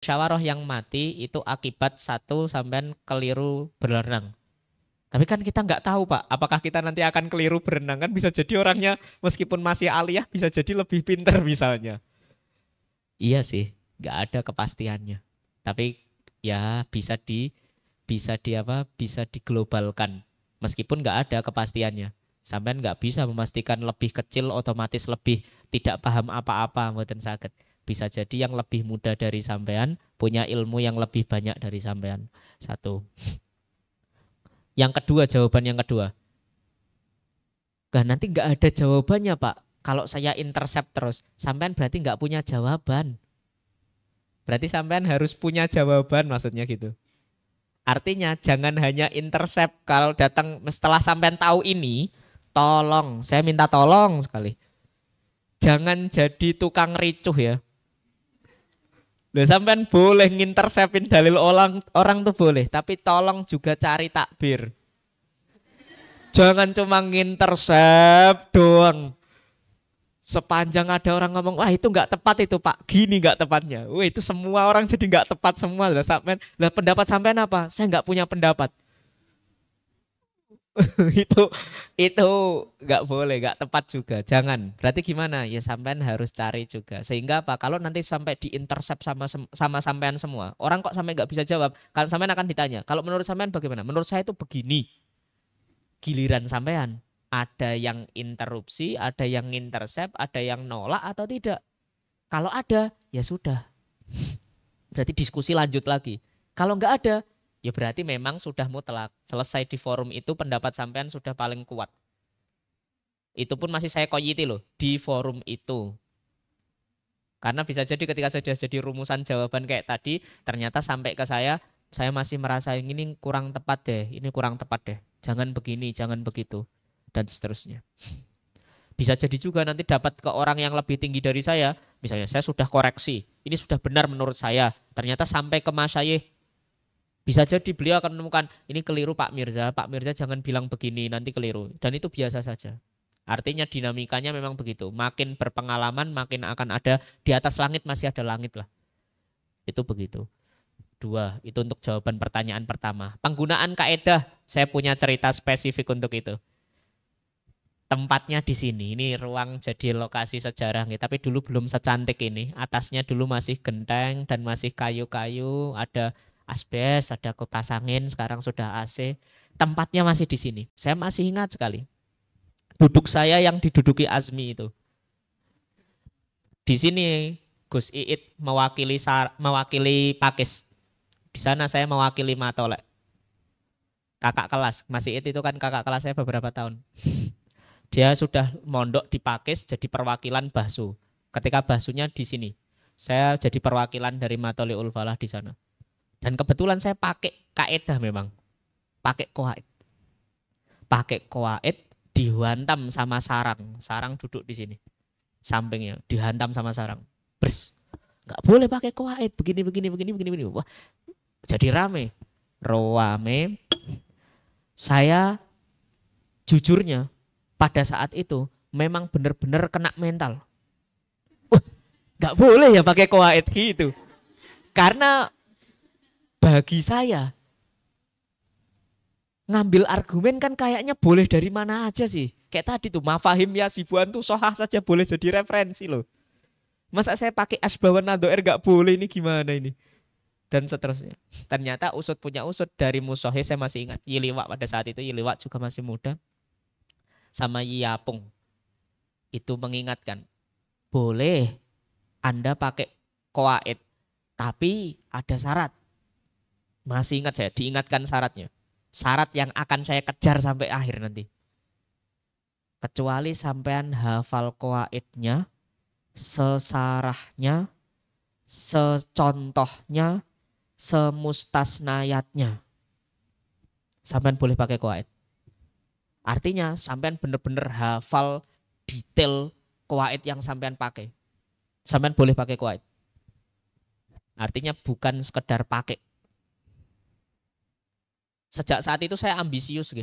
musyawarah yang mati itu akibat satu sampean keliru berenang. Tapi kan kita nggak tahu Pak, apakah kita nanti akan keliru berenang, kan bisa jadi orangnya meskipun masih aliyah bisa jadi lebih pinter misalnya. Iya sih, nggak ada kepastiannya. Tapi ya bisa diglobalkan. Meskipun nggak ada kepastiannya. Sampean nggak bisa memastikan lebih kecil otomatis lebih tidak paham apa-apa mboten saged. Bisa jadi yang lebih muda dari sampean punya ilmu yang lebih banyak dari sampean. Satu. Yang kedua, jawaban yang kedua. Nah, nanti nggak ada jawabannya Pak. Kalau saya intercept terus, sampean berarti nggak punya jawaban. Berarti sampean harus punya jawaban maksudnya gitu. Artinya jangan hanya intercept kalau datang setelah sampean tahu ini, tolong, saya minta tolong sekali. Jangan jadi tukang ricuh ya. Loh, sampean boleh ngintersepin dalil orang tuh boleh, tapi tolong juga cari takbir. Jangan cuma ngintersep doang. Sepanjang ada orang ngomong, wah itu nggak tepat itu Pak, gini nggak tepatnya. Wah itu semua orang jadi nggak tepat semua. Lah pendapat sampean apa? Saya nggak punya pendapat. itu itu nggak boleh, nggak tepat juga. Jangan. Berarti gimana? Ya sampean harus cari juga. Sehingga apa? Kalau nanti sampai diintersep sama sampean semua, orang kok sampai nggak bisa jawab? Kan sampean akan ditanya. Kalau menurut sampean bagaimana? Menurut saya itu begini. Giliran sampean. Ada yang interupsi, ada yang intercept, ada yang nolak atau tidak. Kalau ada, ya sudah. Berarti diskusi lanjut lagi. Kalau nggak ada, ya berarti memang sudah mutlak. Selesai di forum itu pendapat sampean sudah paling kuat. Itu pun masih saya koyiti loh, di forum itu. Karena bisa jadi ketika sudah jadi rumusan jawaban kayak tadi, ternyata sampai ke saya masih merasa ini kurang tepat deh, ini kurang tepat deh. Jangan begini, jangan begitu. Dan seterusnya. Bisa jadi juga nanti dapat ke orang yang lebih tinggi dari saya, misalnya saya sudah koreksi, ini sudah benar menurut saya, ternyata sampai ke masyayikh, bisa jadi beliau akan menemukan ini keliru Pak Mirza jangan bilang begini, nanti keliru, dan itu biasa saja. Artinya dinamikanya memang begitu, makin berpengalaman makin akan ada, di atas langit masih ada langit lah, itu begitu. Dua, itu untuk jawaban pertanyaan pertama. Penggunaan kaedah, saya punya cerita spesifik untuk itu. Tempatnya di sini, ini ruang jadi lokasi sejarah, tapi dulu belum secantik ini. Atasnya dulu masih genteng dan masih kayu-kayu, ada asbes, ada kipas angin, sekarang sudah AC. Tempatnya masih di sini. Saya masih ingat sekali. Duduk saya yang diduduki Azmi itu. Di sini Gus Iit mewakili Pakis. Di sana saya mewakili Matolek. Kakak kelas, Mas Iit itu kan kakak kelas saya beberapa tahun. Dia sudah mondok di Pakis jadi perwakilan Bahsu. Ketika Bahsunya di sini, saya jadi perwakilan dari Matoliul Falah di sana. Dan kebetulan saya pakai kaedah memang, pakai qawaid. Pakai qawaid dihantam sama sarang. Sarang duduk di sini, sampingnya dihantam sama sarang. Bers, nggak boleh pakai qawaid begini. Wah, jadi rame. Saya jujurnya pada saat itu memang benar-benar kena mental. Wah, nggak boleh ya pakai qawaid gitu. Karena bagi saya ngambil argumen kan kayaknya boleh dari mana aja sih. Kayak tadi tuh mafahim ya sibuan tuh sohah saja boleh jadi referensi loh. Masa saya pakai asbawan nadoer nggak boleh, ini gimana ini? Dan seterusnya. Ternyata usut punya usut dari musohe, saya masih ingat. Yiliwak pada saat itu, Yiliwak juga masih muda. Sama Yiyapung itu mengingatkan, boleh Anda pakai qawaid, tapi ada syarat. Masih ingat saya, diingatkan syaratnya. Syarat yang akan saya kejar sampai akhir nanti. Kecuali sampean hafal qawaidnya, sesarahnya, secontohnya, semustasnayatnya. Sampean boleh pakai qawaid. Artinya sampean bener-bener hafal detail qawaid yang sampean pakai. Sampean boleh pakai qawaid. Artinya bukan sekedar pakai. Sejak saat itu saya ambisius.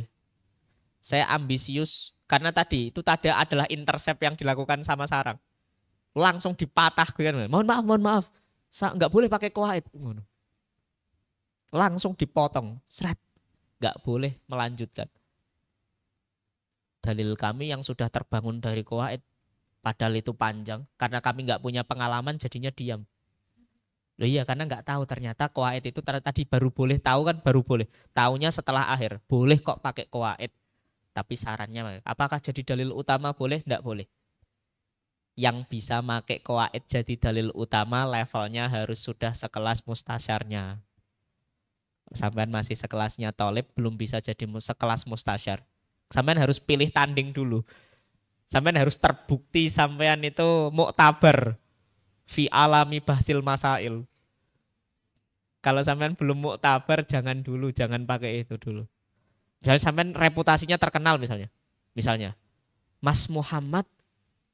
Saya ambisius karena tadi itu adalah intercept yang dilakukan sama sarang. Langsung dipatah. Mohon maaf. nggak boleh pakai qawaid. Langsung dipotong, seret. Nggak boleh melanjutkan. Dalil kami yang sudah terbangun dari qawaid, padahal itu panjang, karena kami nggak punya pengalaman jadinya diam. Loh iya, karena nggak tahu ternyata qawaid itu tadi baru boleh tahu kan, baru boleh. Taunya setelah akhir, boleh kok pakai qawaid. Tapi sarannya, apakah jadi dalil utama boleh? Nggak boleh. Yang bisa pakai qawaid jadi dalil utama levelnya harus sudah sekelas mustasyarnya. Sampean masih sekelasnya tolib, belum bisa jadi sekelas mustasyar. Sampean harus pilih tanding dulu. Sampean harus terbukti sampean itu muktabar fi alami bahsil masail. Kalau sampean belum muktabar jangan dulu, jangan pakai itu dulu. Misalnya sampean reputasinya terkenal misalnya. Misalnya Mas Muhammad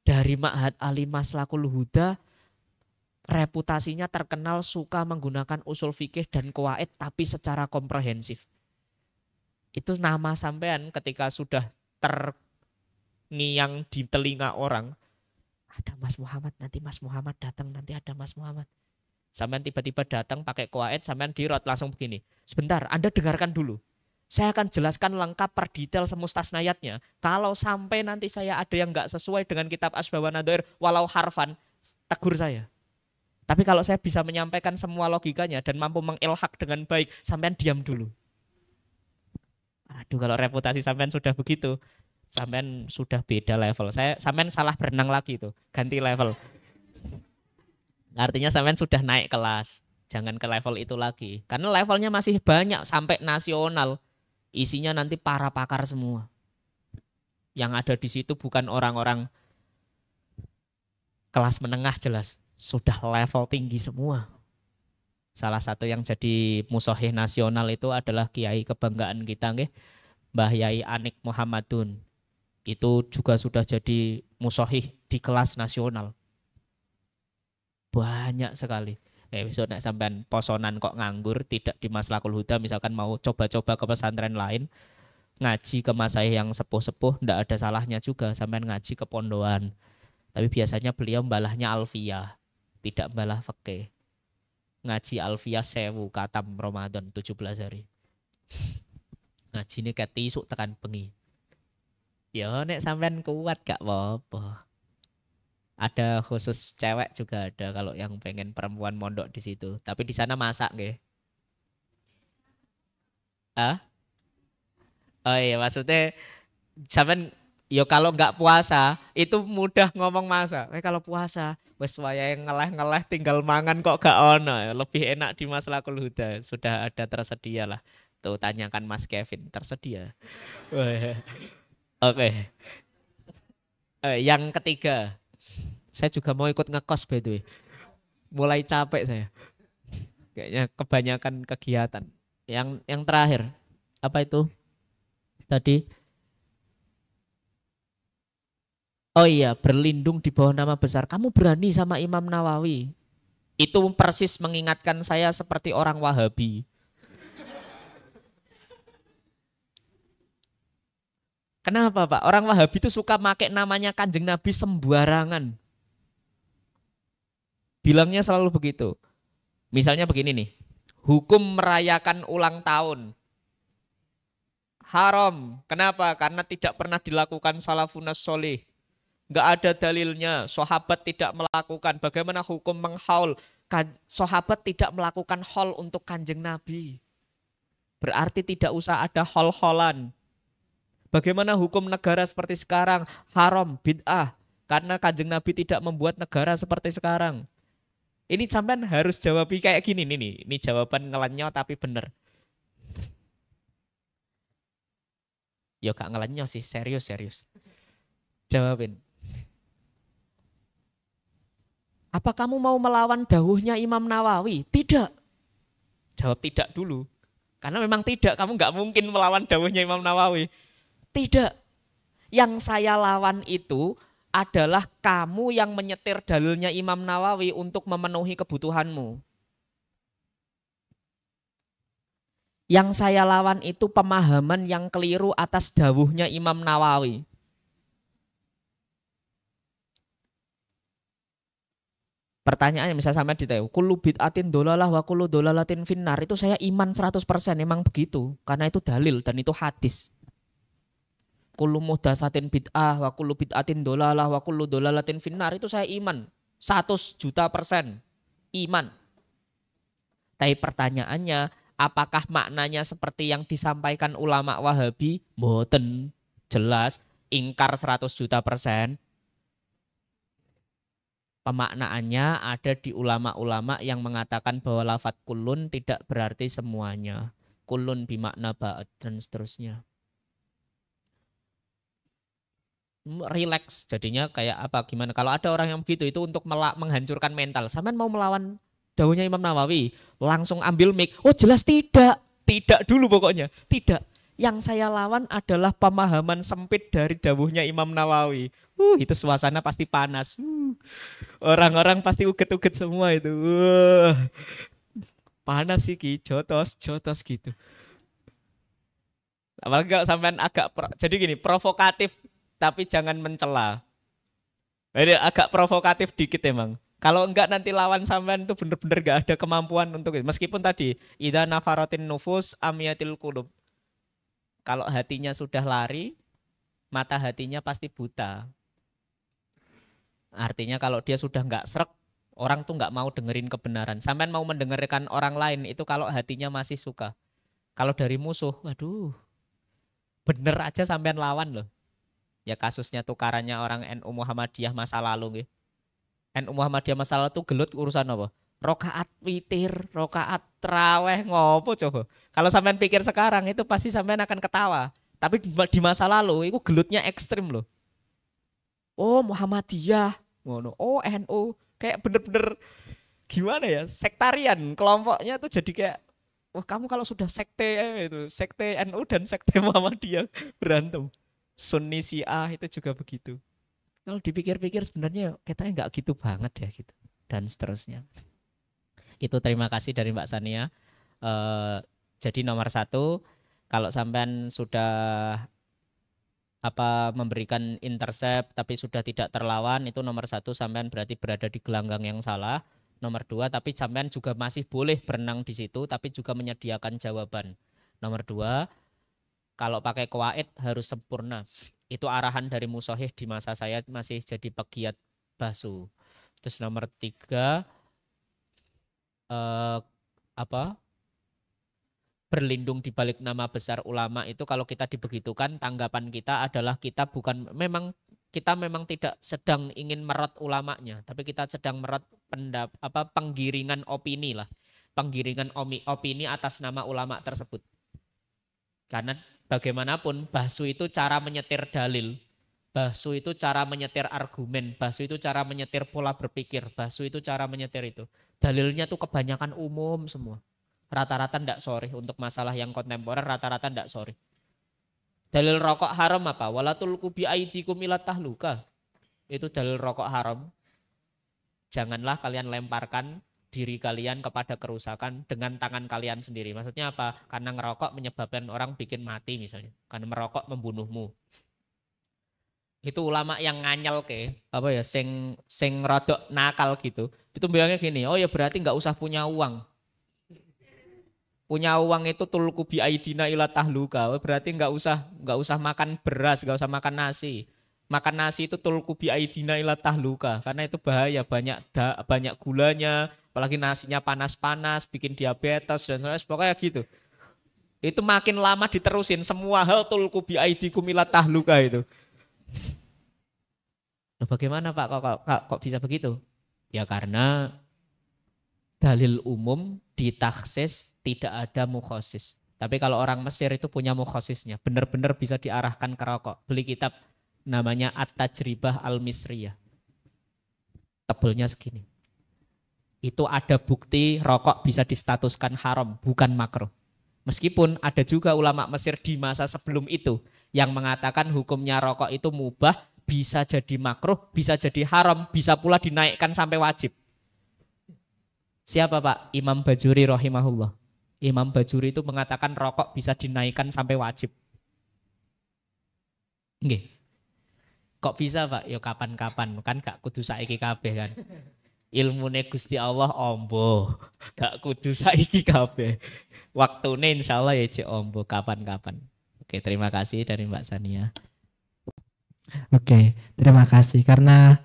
dari Ma'had Ali Maslakul Huda reputasinya terkenal suka menggunakan usul fikih dan qawaid tapi secara komprehensif. Itu nama sampean ketika sudah terngiang di telinga orang, ada Mas Muhammad, nanti Mas Muhammad datang, nanti ada Mas Muhammad. Sampean tiba-tiba datang pakai qawaid, sampean dirot langsung begini. Sebentar, Anda dengarkan dulu. Saya akan jelaskan lengkap per detail semustasnayatnya. Kalau sampai nanti saya ada yang nggak sesuai dengan kitab Asbah wa Nadhair walau harfan, tegur saya. Tapi kalau saya bisa menyampaikan semua logikanya dan mampu mengilhak dengan baik, sampean diam dulu. Aduh, kalau reputasi sampean sudah begitu, sampean sudah beda level. Sampean salah berenang lagi tuh, ganti level. Artinya sampean sudah naik kelas, jangan ke level itu lagi. Karena levelnya masih banyak sampai nasional. Isinya nanti para pakar semua. Yang ada di situ bukan orang-orang kelas menengah jelas. Sudah level tinggi semua. Salah satu yang jadi musohih nasional itu adalah kiai kebanggaan kita, Mbah Yai Anik Muhammadun. Itu juga sudah jadi musohih di kelas nasional. Banyak sekali. Besok nek sampean posonan kok nganggur, tidak di Maslakul Huda, misalkan mau coba-coba ke pesantren lain, ngaji ke masaih yang sepuh-sepuh, ndak ada salahnya juga sampean ngaji ke pondoan. Tapi biasanya beliau mbalahnya alfiyah, tidak mbalah fikih. Ngaji alfiyah 1000 katam Ramadan 17 hari. Ngaji ini kayak tisuk tekan bengi. Ya nek sampean kuat gak apa-apa. Ada khusus cewek juga ada kalau yang pengen perempuan mondok di situ. Tapi di sana masak nggih. Ah? Oh iya, maksudnya sampean yo kalau nggak puasa itu mudah ngomong masak. Kalau puasa wes wayahe ngeleh-ngeleh tinggal mangan kok gak ono. Lebih enak di Maslakul Huda. Sudah ada tersedia lah. Tuh tanyakan Mas Kevin, tersedia. Oke. Yang ketiga, saya juga mau ikut ngekos by the way. Mulai capek saya. Kayaknya kebanyakan kegiatan. Yang terakhir, apa itu? Tadi. Oh iya, berlindung di bawah nama besar. Kamu berani sama Imam Nawawi. Itu persis mengingatkan saya seperti orang Wahabi. Kenapa Pak? Orang Wahabi itu suka pakai namanya Kanjeng Nabi sembarangan. Bilangnya selalu begitu. Misalnya begini nih. Hukum merayakan ulang tahun. Haram. Kenapa? Karena tidak pernah dilakukan salafunas solih. Nggak ada dalilnya. Sahabat tidak melakukan. Bagaimana hukum menghaul? Sahabat tidak melakukan haul untuk Kanjeng Nabi. Berarti tidak usah ada haul-haulan. Bagaimana hukum negara seperti sekarang? Haram, bid'ah. Karena Kanjeng Nabi tidak membuat negara seperti sekarang. Ini sampean harus jawab kayak gini nih. Ini jawaban ngelenyo tapi bener. Ya gak ngelenyo sih, serius. Jawabin. Apa kamu mau melawan dawuhnya Imam Nawawi? Tidak. Jawab tidak dulu. Karena memang tidak, kamu gak mungkin melawan dawuhnya Imam Nawawi. Tidak. Yang saya lawan itu adalah kamu yang menyetir dalilnya Imam Nawawi untuk memenuhi kebutuhanmu. Yang saya lawan itu pemahaman yang keliru atas dawuhnya Imam Nawawi. Pertanyaannya misalnya sampai ditanya, kullu bid'atin dolalah wa kullu dolalatin finnar, itu saya iman 100% emang begitu. Karena itu dalil dan itu hadis. Kullu muhdatsatin bid'ah wa kullu bid'atin dolalah wa kullu dolalatin finnar, itu saya iman 100 juta% iman. Tapi pertanyaannya, apakah maknanya seperti yang disampaikan ulama Wahabi? Mboten, jelas ingkar 100 juta%. Pemaknaannya ada di ulama-ulama yang mengatakan bahwa lafadz kulun tidak berarti semuanya. Kulun bimakna ba'd dan seterusnya. Relax jadinya kayak apa gimana kalau ada orang yang begitu itu untuk menghancurkan mental. Sampean mau melawan dawuhnya Imam Nawawi langsung ambil mic. Oh jelas tidak dulu pokoknya tidak. Yang saya lawan adalah pemahaman sempit dari dawuhnya Imam Nawawi. Itu suasana pasti panas. Orang-orang pasti uget-uget semua itu. Panas sih ki, jotos gitu. Apalagi kalau sampean agak jadi gini provokatif. Tapi jangan mencela. Jadi agak provokatif dikit emang. Kalau enggak nanti lawan sampean itu bener-bener gak ada kemampuan untuk itu. Meskipun tadi idza nafarotin nufus amiyatil qulub. Kalau hatinya sudah lari, mata hatinya pasti buta. Artinya kalau dia sudah enggak srek, orang tuh enggak mau dengerin kebenaran. Sampean mau mendengarkan orang lain itu kalau hatinya masih suka. Kalau dari musuh, waduh. Bener aja sampean lawan loh. Ya kasusnya tukarannya orang NU Muhammadiyah masa lalu gitu. NU Muhammadiyah masa lalu tuh gelut urusan apa? Rokaat witir, rokaat traweh ngopo coba. Kalau sampean pikir sekarang itu pasti sampean akan ketawa. Tapi di masa lalu itu gelutnya ekstrim loh. Oh Muhammadiyah, oh NU, kayak bener-bener gimana ya? Sektarian, kelompoknya tuh jadi kayak wah kamu kalau sudah sekte itu, sekte NU dan sekte Muhammadiyah berantem. Sunni Syiah itu juga begitu. Kalau dipikir-pikir sebenarnya kita nggak gitu banget ya gitu dan seterusnya. Itu terima kasih dari Mbak Sania. Jadi nomor 1 kalau sampean sudah memberikan intercept tapi sudah tidak terlawan itu nomor 1 sampean berarti berada di gelanggang yang salah. Nomor 2 tapi sampean juga masih boleh berenang di situ tapi juga menyediakan jawaban. Nomor 2 kalau pakai qawaid harus sempurna. Itu arahan dari Musohih di masa saya masih jadi pegiat basu. Terus nomor 3 berlindung di balik nama besar ulama itu kalau kita dibegitukan tanggapan kita adalah kita memang tidak sedang ingin merot ulamanya, tapi kita sedang merot penggiringan opini lah. Penggiringan opini atas nama ulama tersebut. Karena bagaimanapun bahsu itu cara menyetir dalil, bahsu itu cara menyetir argumen, bahsu itu cara menyetir pola berpikir, bahsu itu cara menyetir itu. Dalilnya tuh kebanyakan umum semua. Rata-rata ndak sorry untuk masalah yang kontemporer rata-rata ndak sorry. Dalil rokok haram apa? Walatul kubi aidikum ila tahluka. Itu dalil rokok haram. Janganlah kalian lemparkan diri kalian kepada kerusakan dengan tangan kalian sendiri. Maksudnya apa? Karena ngerokok menyebabkan orang bikin mati misalnya. Karena merokok membunuhmu. Itu ulama yang nganyel sing rodok nakal gitu. Itu bilangnya gini, oh ya berarti nggak usah punya uang. Punya uang itu tulku bi aidina ila tahluka. Berarti nggak usah makan beras, nggak usah makan nasi. Makan nasi itu tulku bi aidina ila tahluka karena itu bahaya, banyak gulanya, apalagi nasinya panas-panas, bikin diabetes dan sebagainya, pokoknya gitu. Itu makin lama diterusin semua hal tulku bi aidikum ila tahluka itu. Nah, bagaimana Pak kok bisa begitu? Ya karena dalil umum ditaksis tidak ada mukhosis. Tapi kalau orang Mesir itu punya mukhosisnya, benar-benar bisa diarahkan ke rokok. Beli kitab namanya At-Tajribah Al-Misriyah. Tebelnya segini. Itu ada bukti rokok bisa distatuskan haram, bukan makruh. Meskipun ada juga ulama Mesir di masa sebelum itu yang mengatakan hukumnya rokok itu mubah, bisa jadi makruh, bisa jadi haram, bisa pula dinaikkan sampai wajib. Siapa Pak? Imam Bajuri rahimahullah. Imam Bajuri itu mengatakan rokok bisa dinaikkan sampai wajib. Nggih. Kok bisa Pak? Ya kapan-kapan, kan gak kudu saiki kabeh kan. Ilmune Gusti Allah ombo. Gak kudu saiki kabeh. Waktune insyaallah ya cek ombo kapan-kapan. Oke, terima kasih dari Mbak Sania. Oke, terima kasih karena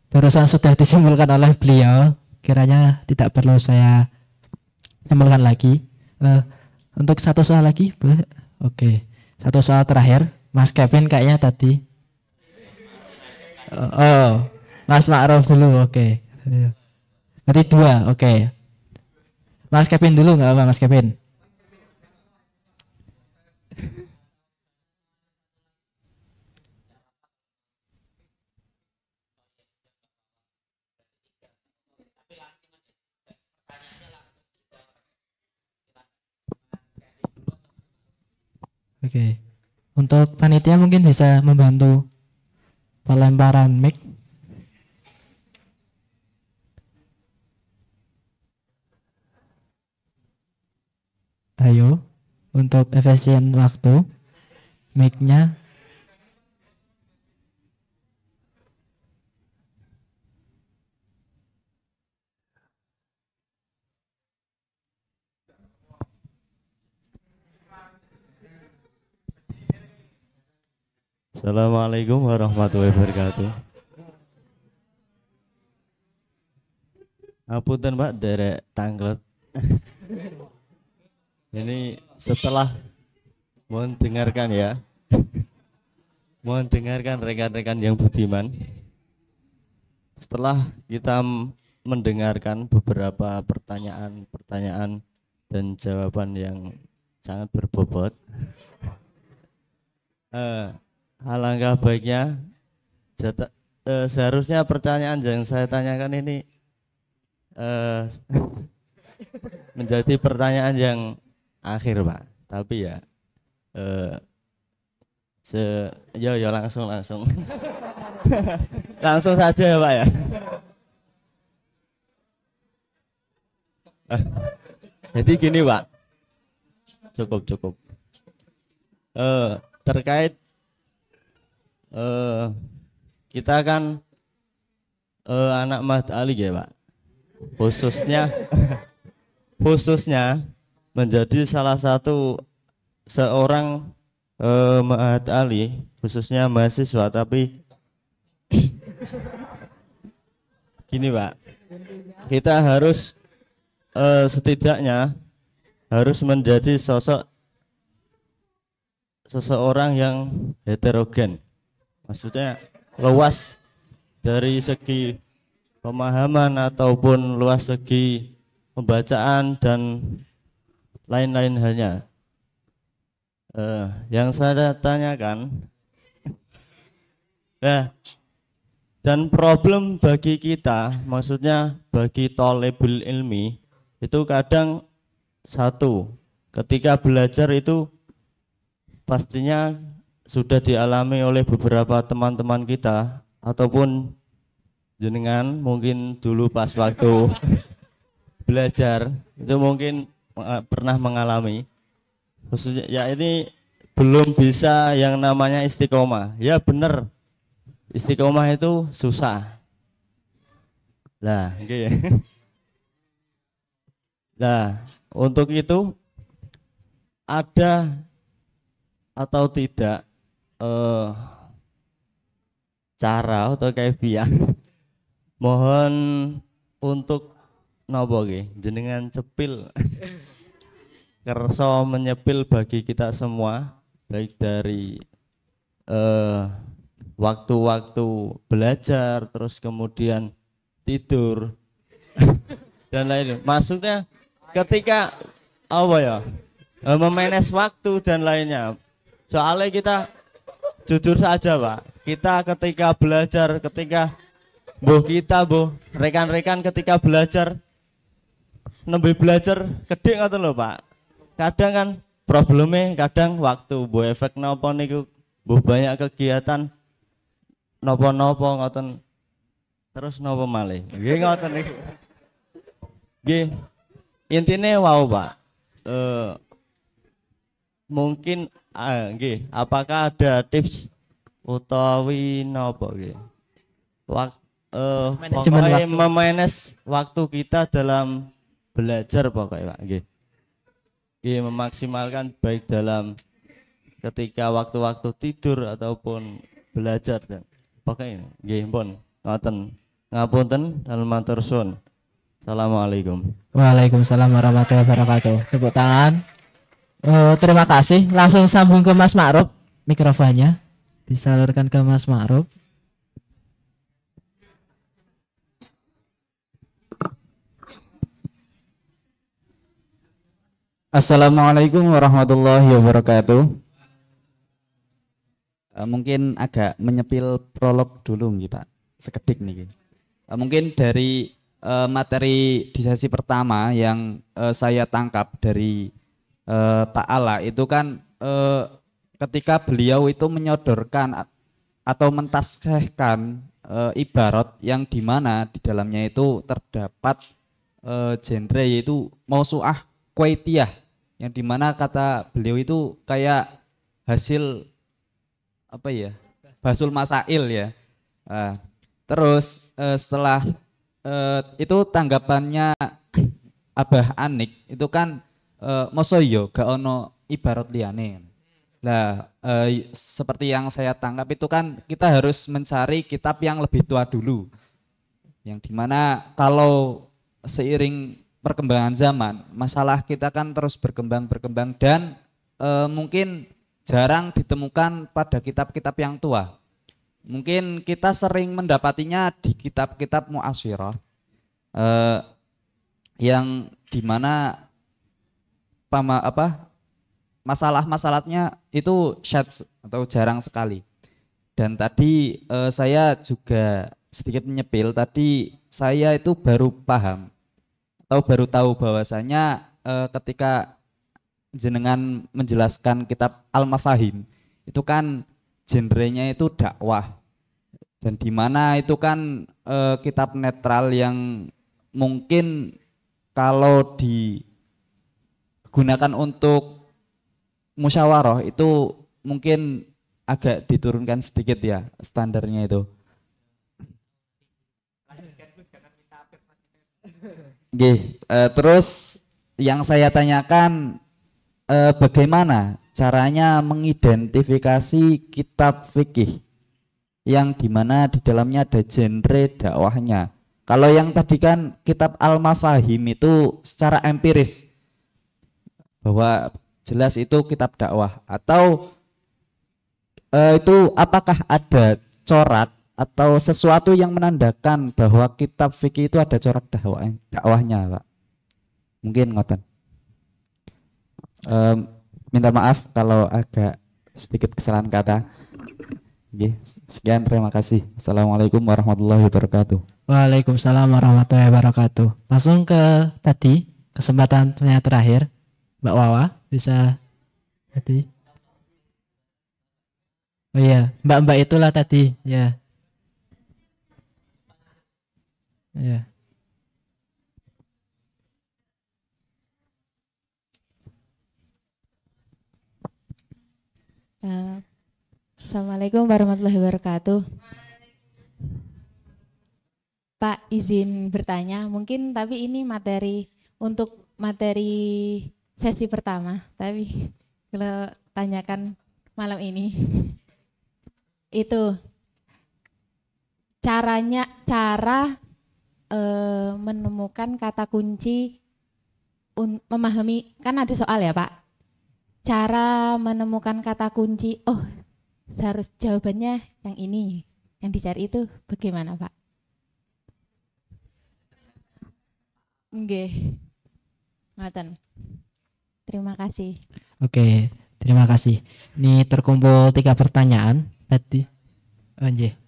barusan sudah disimpulkan oleh beliau, kiranya tidak perlu saya simpulkan lagi. Untuk satu soal lagi, boleh? Oke, satu soal terakhir, Mas Kevin kayaknya tadi. Mas Ma'ruf dulu, oke. Berarti dua, oke. Mas Kevin dulu nggak apa, Mas Kevin? Oke. Untuk panitia mungkin bisa membantu pelemparan mic. Ayo, untuk efisien waktu, mic-nya. Assalamualaikum warahmatullahi wabarakatuh. Apunten Pak, derek tanglet. Ini setelah mohon dengarkan ya. Mohon dengarkan rekan-rekan yang budiman. Setelah kita mendengarkan beberapa pertanyaan dan jawaban yang sangat berbobot, alangkah baiknya seharusnya pertanyaan yang saya tanyakan ini menjadi pertanyaan yang akhir Pak. Tapi ya yo langsung langsung saja ya Pak ya. Jadi gini Pak, cukup terkait kita kan anak Mat Ali ya Pak, khususnya menjadi salah satu seorang Mahat Ali, khususnya mahasiswa. Tapi gini Pak, kita harus setidaknya harus menjadi sosok seseorang yang heterogen, maksudnya luas dari segi pemahaman ataupun luas segi pembacaan dan lain-lain halnya. Yang saya tanyakan, dan problem bagi kita, maksudnya bagi thalibul ilmi, itu kadang satu, ketika belajar itu pastinya sudah dialami oleh beberapa teman-teman kita ataupun jenengan mungkin dulu pas waktu belajar itu mungkin pernah mengalami, khususnya ya ini belum bisa yang namanya istiqomah. Ya benar, istiqomah itu susah lah, okay. Nah untuk itu ada atau tidak cara atau kaifiah mohon untuk nopo nggih jenengan cepil kerso menyepil bagi kita semua, baik dari waktu-waktu belajar terus kemudian tidur dan lain-lain, maksudnya ketika apa ya memanage waktu dan lainnya. Soalnya kita jujur saja Pak, kita ketika belajar, ketika rekan-rekan ketika belajar nembe belajar gede ngoten lho Pak. Kadang kan problemnya kadang waktu efek napa niku banyak kegiatan napa-napa ngoten. Terus napa malih? Nggih ngoten niku. Nggih. Intine wau Pak. Mungkin apakah ada tips utawi napa nggih Manajemen pokoknya waktu. memanage waktu kita dalam belajar pokoknya Pak nggih. Nggih memaksimalkan baik dalam ketika waktu-waktu tidur ataupun belajar dan pokoknya nggih pun ngoten. Ngapunten dan matur suwun. Assalamualaikum. Waalaikumsalam warahmatullahi wabarakatuh. Tepuk tangan. Terima kasih. Langsung sambung ke Mas Ma'ruf. Mikrofonnya disalurkan ke Mas Ma'ruf. Assalamualaikum warahmatullahi wabarakatuh. Mungkin agak menyepil prolog dulu nih Pak, sekedik nih. Mungkin dari materi di sesi pertama yang saya tangkap dari Pak Ala itu kan ketika beliau itu menyodorkan atau mentasbihkan ibarat yang dimana di dalamnya itu terdapat genre yaitu mausu'ah Kuwaitiyah yang dimana kata beliau itu kayak hasil apa ya basul masail ya. Terus setelah itu tanggapannya Abah Anik itu kan mosoyo gak ono ibarat liane. Nah seperti yang saya tangkap itu kan kita harus mencari kitab yang lebih tua dulu, yang dimana kalau seiring perkembangan zaman, masalah kita kan terus berkembang dan mungkin jarang ditemukan pada kitab-kitab yang tua. Mungkin kita sering mendapatinya di kitab-kitab mu'asyirah yang dimana masalah-masalahnya itu syadz atau jarang sekali. Dan tadi saya juga sedikit menyepil, tadi saya itu baru paham atau baru tahu bahwasanya ketika jenengan menjelaskan kitab Al-Mafahim itu kan genrenya itu dakwah, dan dimana itu kan kitab netral yang mungkin kalau digunakan untuk musyawarah itu mungkin agak diturunkan sedikit ya standarnya itu. Terus yang saya tanyakan bagaimana caranya mengidentifikasi kitab fikih yang dimana di dalamnya ada genre dakwahnya. Kalau yang tadi kan kitab Al-Mafahim itu secara empiris bahwa jelas itu kitab dakwah, atau itu apakah ada corak atau sesuatu yang menandakan bahwa kitab fikih itu ada corak dakwahnya, Pak? Mungkin ngoten. Minta maaf kalau agak sedikit kesalahan kata. Oke, sekian, terima kasih. Assalamualaikum warahmatullahi wabarakatuh. Waalaikumsalam warahmatullahi wabarakatuh. Langsung ke tadi kesempatannya terakhir, Mbak Wawa bisa tadi. Oh iya, Mbak itulah tadi ya. Ya. Assalamualaikum warahmatullahi wabarakatuh. Pak, izin bertanya, mungkin tapi ini materi sesi pertama, tapi kalau tanyakan malam ini itu cara menemukan kata kunci memahami, kan ada soal ya Pak, cara menemukan kata kunci, oh seharus jawabannya yang ini, yang dicari itu bagaimana Pak? Nggih. Ngoten. Terima kasih. Oke, terima kasih. Ini terkumpul 3 pertanyaan tadi. Anjir.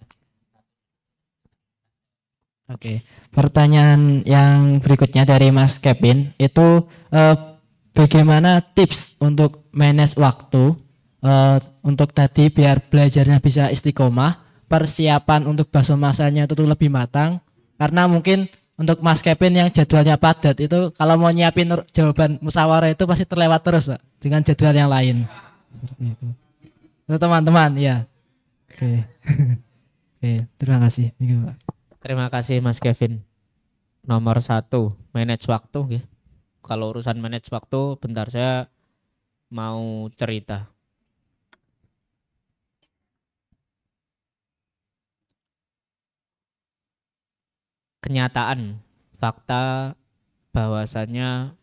Oke, pertanyaan yang berikutnya dari Mas Kevin itu bagaimana tips untuk manage waktu untuk tadi biar belajarnya bisa istiqomah, persiapan untuk bahasa masanya itu lebih matang, karena mungkin untuk Mas Kevin yang jadwalnya padat itu kalau mau nyiapin jawaban musyawarah itu pasti terlewat terus Pak, dengan jadwal yang lain. Seperti itu. Teman-teman ya. Oke. Oke, terima kasih. Pak. Terima kasih Mas Kevin. Nomor 1, manage waktu nggih. Kalau urusan manage waktu, bentar saya mau cerita. Kenyataan, fakta bahwasanya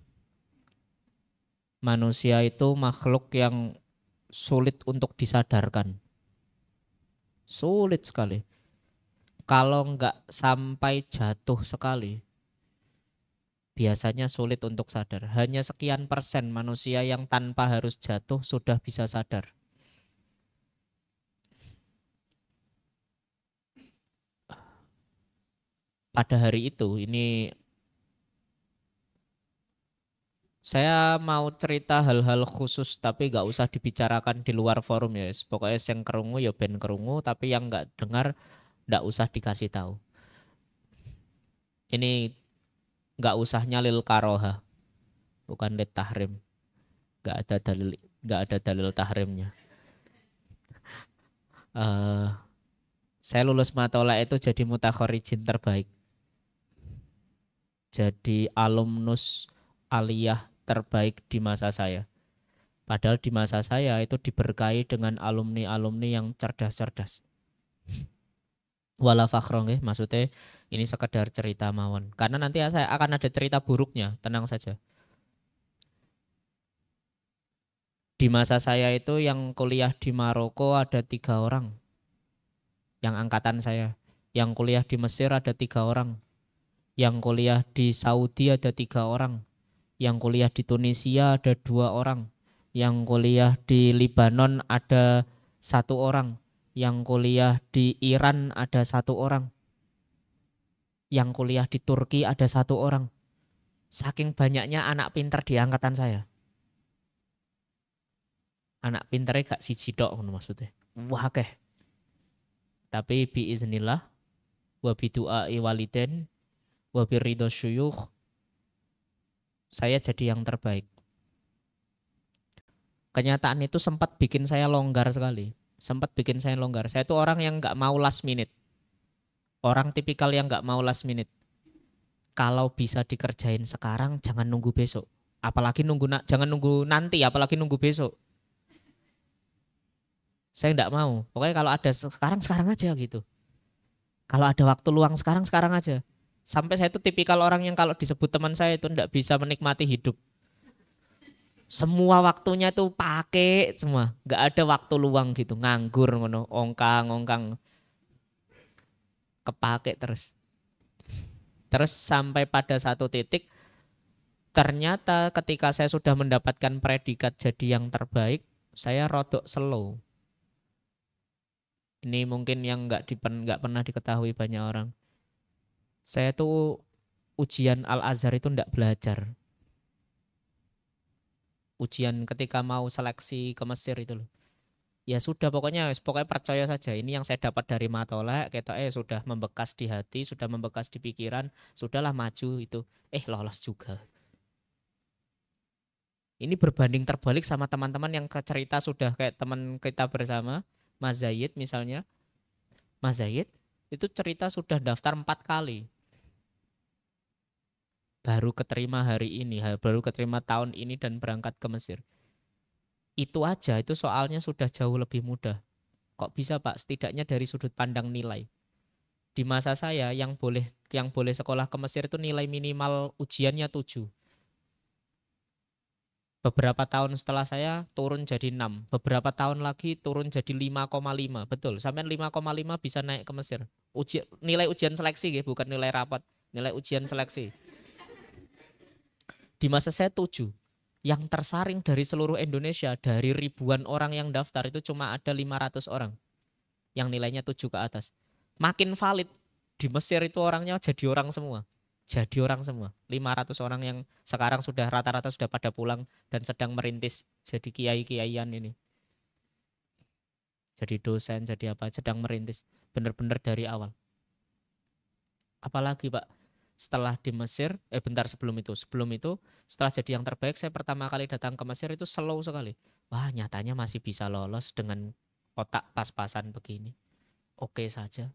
manusia itu makhluk yang sulit untuk disadarkan. Sulit sekali. Kalau nggak sampai jatuh sekali, biasanya sulit untuk sadar. Hanya sekian persen manusia yang tanpa harus jatuh sudah bisa sadar. Pada hari itu, ini saya mau cerita hal-hal khusus tapi nggak usah dibicarakan di luar forum ya. Pokoknya yang kerungu ya ben kerungu, tapi yang nggak dengar nggak usah dikasih tahu. Ini nggak usah nyalil karoha, bukan lit tahrim. Nggak ada dalil tahrimnya. Saya lulus matola itu jadi mutakhorijin terbaik. Jadi alumnus aliyah terbaik di masa saya. Padahal di masa saya itu diberkahi dengan alumni-alumni yang cerdas-cerdas. Wala fakhro nggih, maksudnya ini sekedar cerita mawon. Karena nanti saya akan ada cerita buruknya, tenang saja. Di masa saya itu yang kuliah di Maroko ada 3 orang. Yang angkatan saya. Yang kuliah di Mesir ada 3 orang. Yang kuliah di Saudi ada 3 orang. Yang kuliah di Tunisia ada 2 orang. Yang kuliah di Libanon ada 1 orang. Yang kuliah di Iran ada 1 orang. Yang kuliah di Turki ada 1 orang. Saking banyaknya anak pinter di angkatan saya. Anak pinternya gak siji tok maksudnya. Wah akeh. Tapi biiznillah wa bidu'ai waliden wa birridho syuyukh saya jadi yang terbaik. Kenyataan itu sempat bikin saya longgar sekali. Sempat bikin saya longgar. Saya itu orang yang gak mau last minute. Orang tipikal yang gak mau last minute. Kalau bisa dikerjain sekarang jangan nunggu besok. Apalagi jangan nunggu nanti, apalagi nunggu besok. Saya enggak mau. Pokoknya kalau ada sekarang aja gitu. Kalau ada waktu luang sekarang aja. Sampai saya itu tipikal orang yang kalau disebut teman saya itu enggak bisa menikmati hidup. Semua waktunya itu pakai semua. Enggak ada waktu luang gitu. Nganggur ngono, ongkang. Kepake terus. Terus sampai pada satu titik ternyata ketika saya sudah mendapatkan predikat jadi yang terbaik, saya rodok slow. Ini mungkin yang nggak pernah diketahui banyak orang. Saya tuh ujian Al-Azhar itu nggak belajar. Ujian ketika mau seleksi ke Mesir itu loh. Ya sudah pokoknya percaya saja. Ini yang saya dapat dari Matola, sudah membekas di hati, sudah membekas di pikiran, sudahlah maju itu. Lolos juga. Ini berbanding terbalik sama teman-teman yang cerita sudah kayak teman kita bersama. Mas Zayid misalnya, Mas Zayid itu cerita sudah daftar 4 kali. Baru keterima hari ini, baru keterima tahun ini dan berangkat ke Mesir. Itu aja, itu soalnya sudah jauh lebih mudah. Kok bisa Pak? Setidaknya dari sudut pandang nilai. Di masa saya yang boleh sekolah ke Mesir itu nilai minimal ujiannya 7. Beberapa tahun setelah saya turun jadi 6. Beberapa tahun lagi turun jadi 5,5. Betul, sampai 5,5 bisa naik ke Mesir. Nilai ujian seleksi, bukan nilai rapat. Nilai ujian seleksi. Di masa saya 7. Yang tersaring dari seluruh Indonesia, dari ribuan orang yang daftar itu cuma ada 500 orang. Yang nilainya 7 ke atas. Makin valid. Di Mesir itu orangnya jadi orang semua. 500 orang yang sekarang sudah rata-rata sudah pada pulang dan sedang merintis jadi kiai-kiaian ini. Jadi dosen, jadi apa, sedang merintis benar-benar dari awal. Apalagi Pak, setelah di Mesir, sebelum itu setelah jadi yang terbaik saya pertama kali datang ke Mesir itu slow sekali. Wah, nyatanya masih bisa lolos dengan otak pas-pasan begini. Oke saja.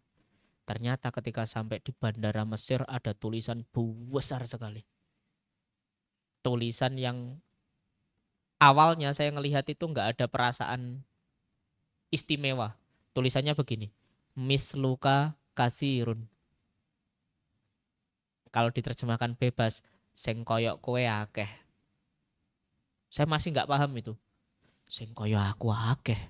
Ternyata ketika sampai di bandara Mesir ada tulisan besar sekali. Tulisan yang awalnya saya ngelihat itu nggak ada perasaan istimewa. Tulisannya begini, misluka kasirun. Kalau diterjemahkan bebas, sing koyok kowe akeh. Saya masih nggak paham itu. Sing koyok aku akeh.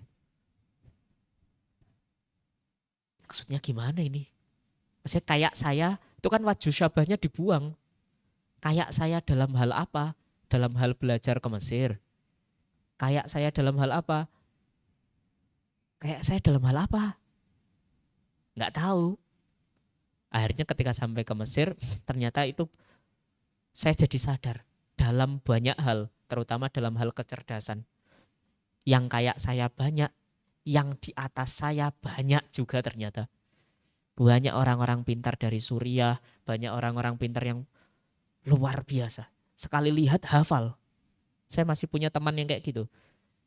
Maksudnya gimana ini? Maksudnya kayak saya, itu kan wajhu syabahnya dibuang. Kayak saya dalam hal apa? Dalam hal belajar ke Mesir. Kayak saya dalam hal apa? Kayak saya dalam hal apa? Nggak tahu. Akhirnya ketika sampai ke Mesir, ternyata itu saya jadi sadar. Dalam banyak hal, terutama dalam hal kecerdasan. Yang kayak saya banyak, yang di atas saya banyak juga ternyata. Banyak orang-orang pintar dari Suriah, banyak orang-orang pintar yang luar biasa. Sekali lihat hafal. Saya masih punya teman yang kayak gitu.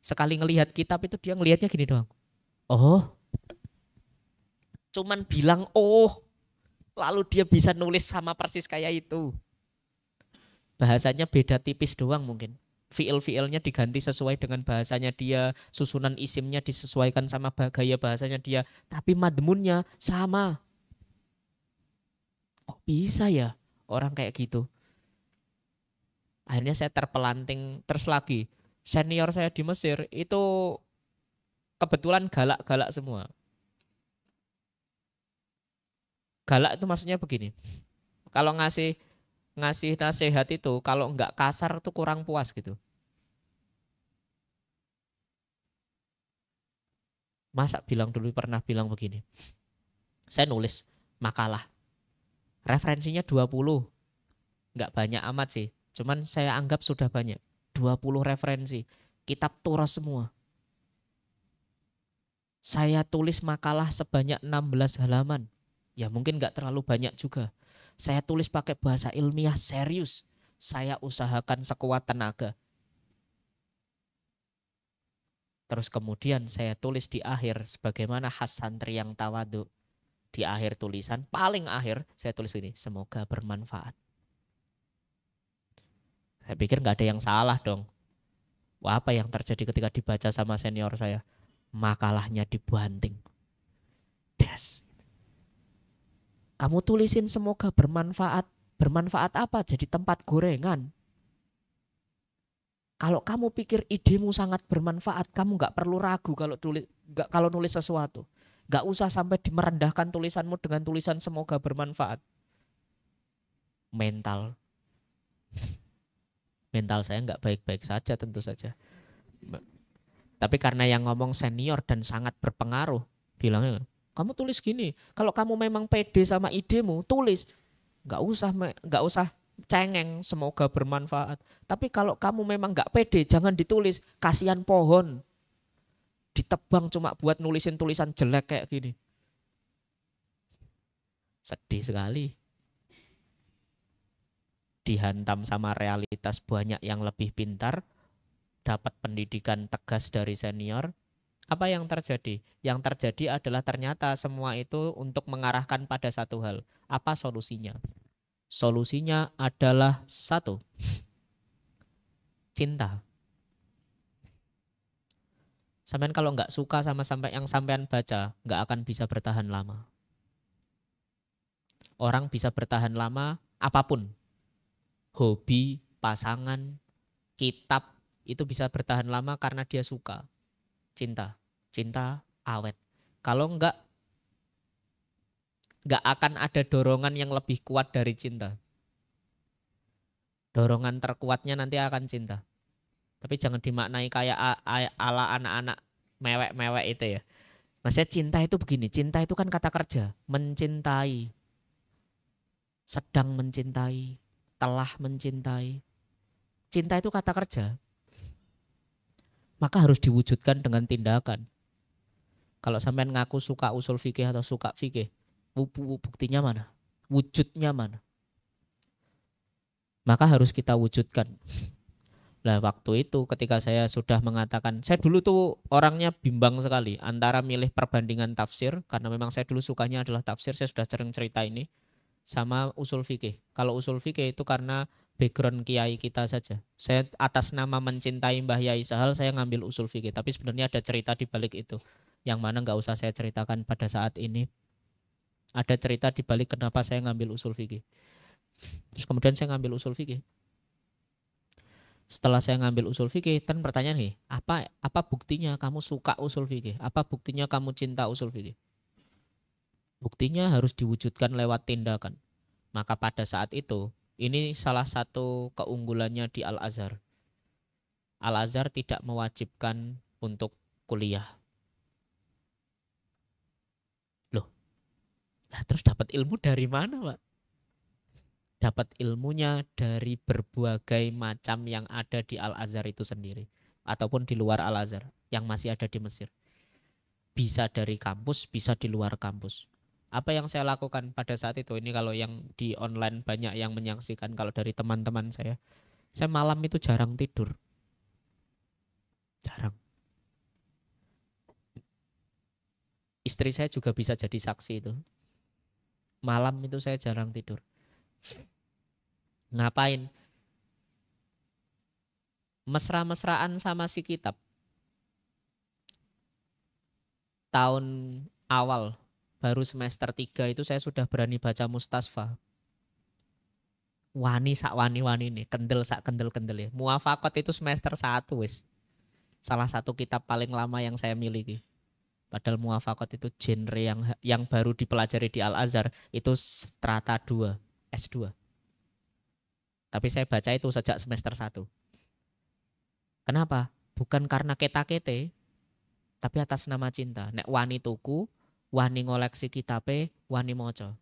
Sekali ngelihat kitab itu dia ngelihatnya gini doang. Oh. Cuman bilang oh. Lalu dia bisa nulis sama persis kayak itu. Bahasanya beda tipis doang mungkin. Fiil-fiilnya diganti sesuai dengan bahasanya dia, susunan isimnya disesuaikan sama gaya bahasanya dia, tapi madmunnya sama. Kok bisa ya orang kayak gitu? Akhirnya saya terpelanting terus lagi. Senior saya di Mesir itu kebetulan galak-galak semua. Galak itu maksudnya begini. Kalau ngasih nasihat itu kalau enggak kasar tuh kurang puas gitu. Masa pernah bilang begini. Saya nulis makalah. Referensinya 20. Enggak banyak amat sih. Cuman saya anggap sudah banyak. 20 referensi. Kitab Turas semua. Saya tulis makalah sebanyak 16 halaman. Ya mungkin enggak terlalu banyak juga. Saya tulis pakai bahasa ilmiah serius. Saya usahakan sekuat tenaga. Terus kemudian saya tulis di akhir sebagaimana khas santri yang tawadu. Di akhir tulisan, paling akhir saya tulis begini, semoga bermanfaat. Saya pikir nggak ada yang salah dong. Wah, apa yang terjadi ketika dibaca sama senior saya? Makalahnya dibanting. Des. Kamu tulisin semoga bermanfaat. Bermanfaat apa? Jadi tempat gorengan. Kalau kamu pikir idemu sangat bermanfaat, kamu nggak perlu ragu kalau nulis sesuatu. Nggak usah sampai merendahkan tulisanmu dengan tulisan semoga bermanfaat. Mental saya nggak baik-baik saja tentu saja. Tapi karena yang ngomong senior dan sangat berpengaruh, bilangnya kamu tulis gini. Kalau kamu memang pede sama idemu, tulis. Nggak usah cengeng, semoga bermanfaat. Tapi kalau kamu memang nggak pede, jangan ditulis. Kasihan pohon, ditebang cuma buat nulisin tulisan jelek kayak gini. Sedih sekali. Dihantam sama realitas banyak yang lebih pintar, dapat pendidikan tegas dari senior. Apa yang terjadi? Yang terjadi adalah ternyata semua itu untuk mengarahkan pada satu hal. Apa solusinya? Solusinya adalah satu, cinta. Sampean kalau nggak suka sama yang sampean baca, nggak akan bisa bertahan lama. Orang bisa bertahan lama apapun. Hobi, pasangan, kitab, itu bisa bertahan lama karena dia suka. Cinta awet. Kalau nggak akan ada dorongan yang lebih kuat dari cinta. Dorongan terkuatnya nanti akan cinta. Tapi jangan dimaknai kayak ala anak-anak mewek-mewek itu ya. Maksudnya cinta itu begini, cinta itu kan kata kerja. Mencintai, sedang mencintai, telah mencintai. Cinta itu kata kerja. Maka harus diwujudkan dengan tindakan. Kalau sampean ngaku suka usul fikih atau suka fikih, buktinya mana? Wujudnya mana? Maka harus kita wujudkan. Lah waktu itu ketika saya sudah mengatakan, saya dulu tuh orangnya bimbang sekali antara milih perbandingan tafsir, karena memang saya dulu sukanya adalah tafsir, saya sudah sering cerita ini, sama usul fikih. Kalau usul fikih itu karena background kiai kita saja. Saya atas nama mencintai Mbah Yai Sahal, saya ngambil usul fikih, tapi sebenarnya ada cerita di balik itu, yang mana nggak usah saya ceritakan pada saat ini. Ada cerita di balik kenapa saya ngambil usul fikih. Terus kemudian saya ngambil usul fikih. Setelah saya ngambil usul fikih, kan pertanyaan nih, apa buktinya kamu suka usul fikih? Apa buktinya kamu cinta usul fikih? Buktinya harus diwujudkan lewat tindakan. Maka pada saat itu, ini salah satu keunggulannya di Al-Azhar. Al-Azhar tidak mewajibkan untuk kuliah. Loh, lah terus dapat ilmu dari mana, Pak? Dapat ilmunya dari berbagai macam yang ada di Al-Azhar itu sendiri, ataupun di luar Al-Azhar yang masih ada di Mesir. Bisa dari kampus, bisa di luar kampus. Apa yang saya lakukan pada saat itu, ini kalau yang di online banyak yang menyaksikan, kalau dari teman-teman saya malam itu jarang tidur. Jarang. Istri saya juga bisa jadi saksi itu. Malam itu saya jarang tidur. Ngapain? Mesra-mesraan sama si kitab. Tahun awal, baru semester 3 itu saya sudah berani baca Mustasfa. Wani sak wani-wani nih, kendel sak kendel-kendel ya. Muwafaqat itu semester 1 wis. Salah satu kitab paling lama yang saya miliki. Padahal Muwafaqat itu genre yang baru dipelajari di Al-Azhar itu strata 2, S2. Tapi saya baca itu sejak semester 1. Kenapa? Bukan karena keta-kete, tapi atas nama cinta. Nek wani tuku, wani ngoleksi kitabe, wani moco.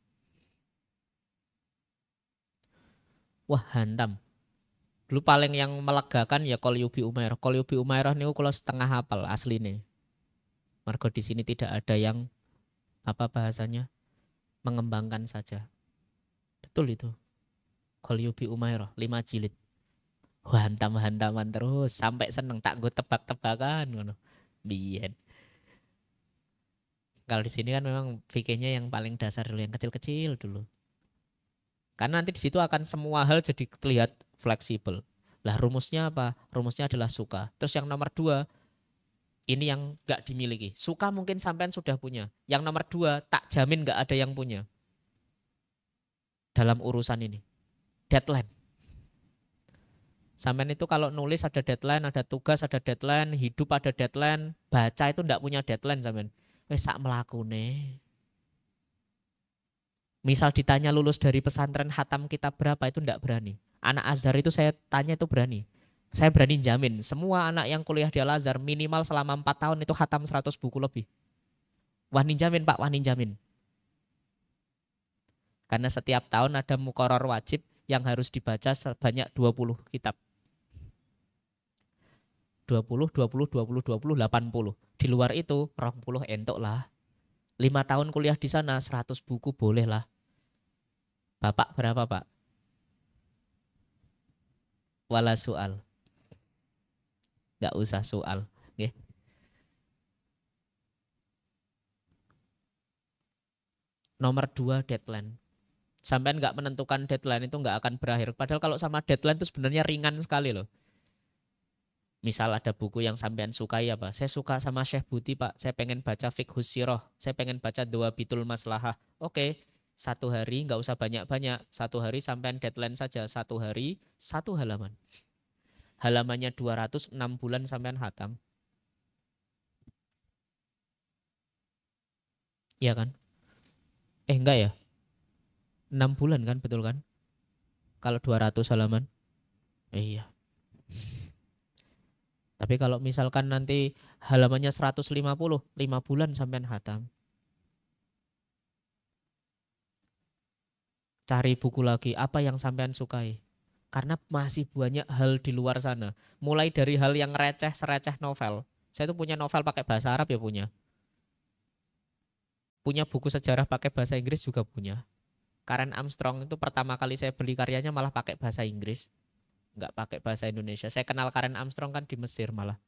Wah, hantam. Dulu paling yang melegakan ya Qolyubi Umairah. Qolyubi Umairah niku kula setengah hafal asline. Mergo di sini tidak ada yang apa bahasanya? Mengembangkan saja. Betul itu. Qolyubi Umairah 5 jilid. Hantam-hantaman terus sampai seneng tak gue tebak-tebakan ngono. Biyen. Kalau di sini kan memang fikihnya yang paling dasar dulu, yang kecil-kecil dulu. Karena nanti di situ akan semua hal jadi terlihat fleksibel. Lah rumusnya apa? Rumusnya adalah suka. Terus yang nomor 2, ini yang gak dimiliki. Suka mungkin sampean sudah punya. Yang nomor 2, tak jamin gak ada yang punya. Dalam urusan ini. Deadline. Sampean itu kalau nulis ada deadline, ada tugas ada deadline, hidup ada deadline, baca itu ndak punya deadline sampean. Wes sak mlakune. Misal ditanya lulus dari pesantren khatam kitab berapa itu ndak berani. Anak Azhar itu saya tanya itu berani. Saya berani jamin semua anak yang kuliah di Al-Azhar minimal selama 4 tahun itu khatam 100 buku lebih. Wani jamin Pak, wani jamin. Karena setiap tahun ada muqarrar wajib yang harus dibaca sebanyak 20 kitab. 20, 20, 20, 20, 80. Di luar itu 20 entuk lah. 5 tahun kuliah di sana 100 buku boleh lah. Bapak berapa Pak? Wala soal. Gak usah soal. Okay. Nomor 2 deadline. Sampai nggak menentukan deadline itu nggak akan berakhir. Padahal kalau sama deadline itu sebenarnya ringan sekali loh. Misal ada buku yang sampean sukai apa? Saya suka sama Syekh Buti Pak. Saya pengen baca Fiqhus Sirah. Saya pengen baca Dawabitul Maslahah. Oke, 1 hari nggak usah banyak-banyak. 1 hari sampean deadline saja. 1 hari 1 halaman. Halamannya 200, 6 bulan sampean khatam. Iya kan? Enggak ya? 6 bulan kan, betul kan? Kalau 200 halaman. Iya. Tapi kalau misalkan nanti halamannya 150, 5 bulan sampean khatam. Cari buku lagi, apa yang sampean sukai? Karena masih banyak hal di luar sana. Mulai dari hal yang receh, sereceh novel. Saya tuh punya novel pakai bahasa Arab ya punya. Punya buku sejarah pakai bahasa Inggris juga punya. Karen Armstrong itu pertama kali saya beli karyanya malah pakai bahasa Inggris. nggak pakai bahasa Indonesia. Saya kenal Karen Armstrong kan di Mesir malah.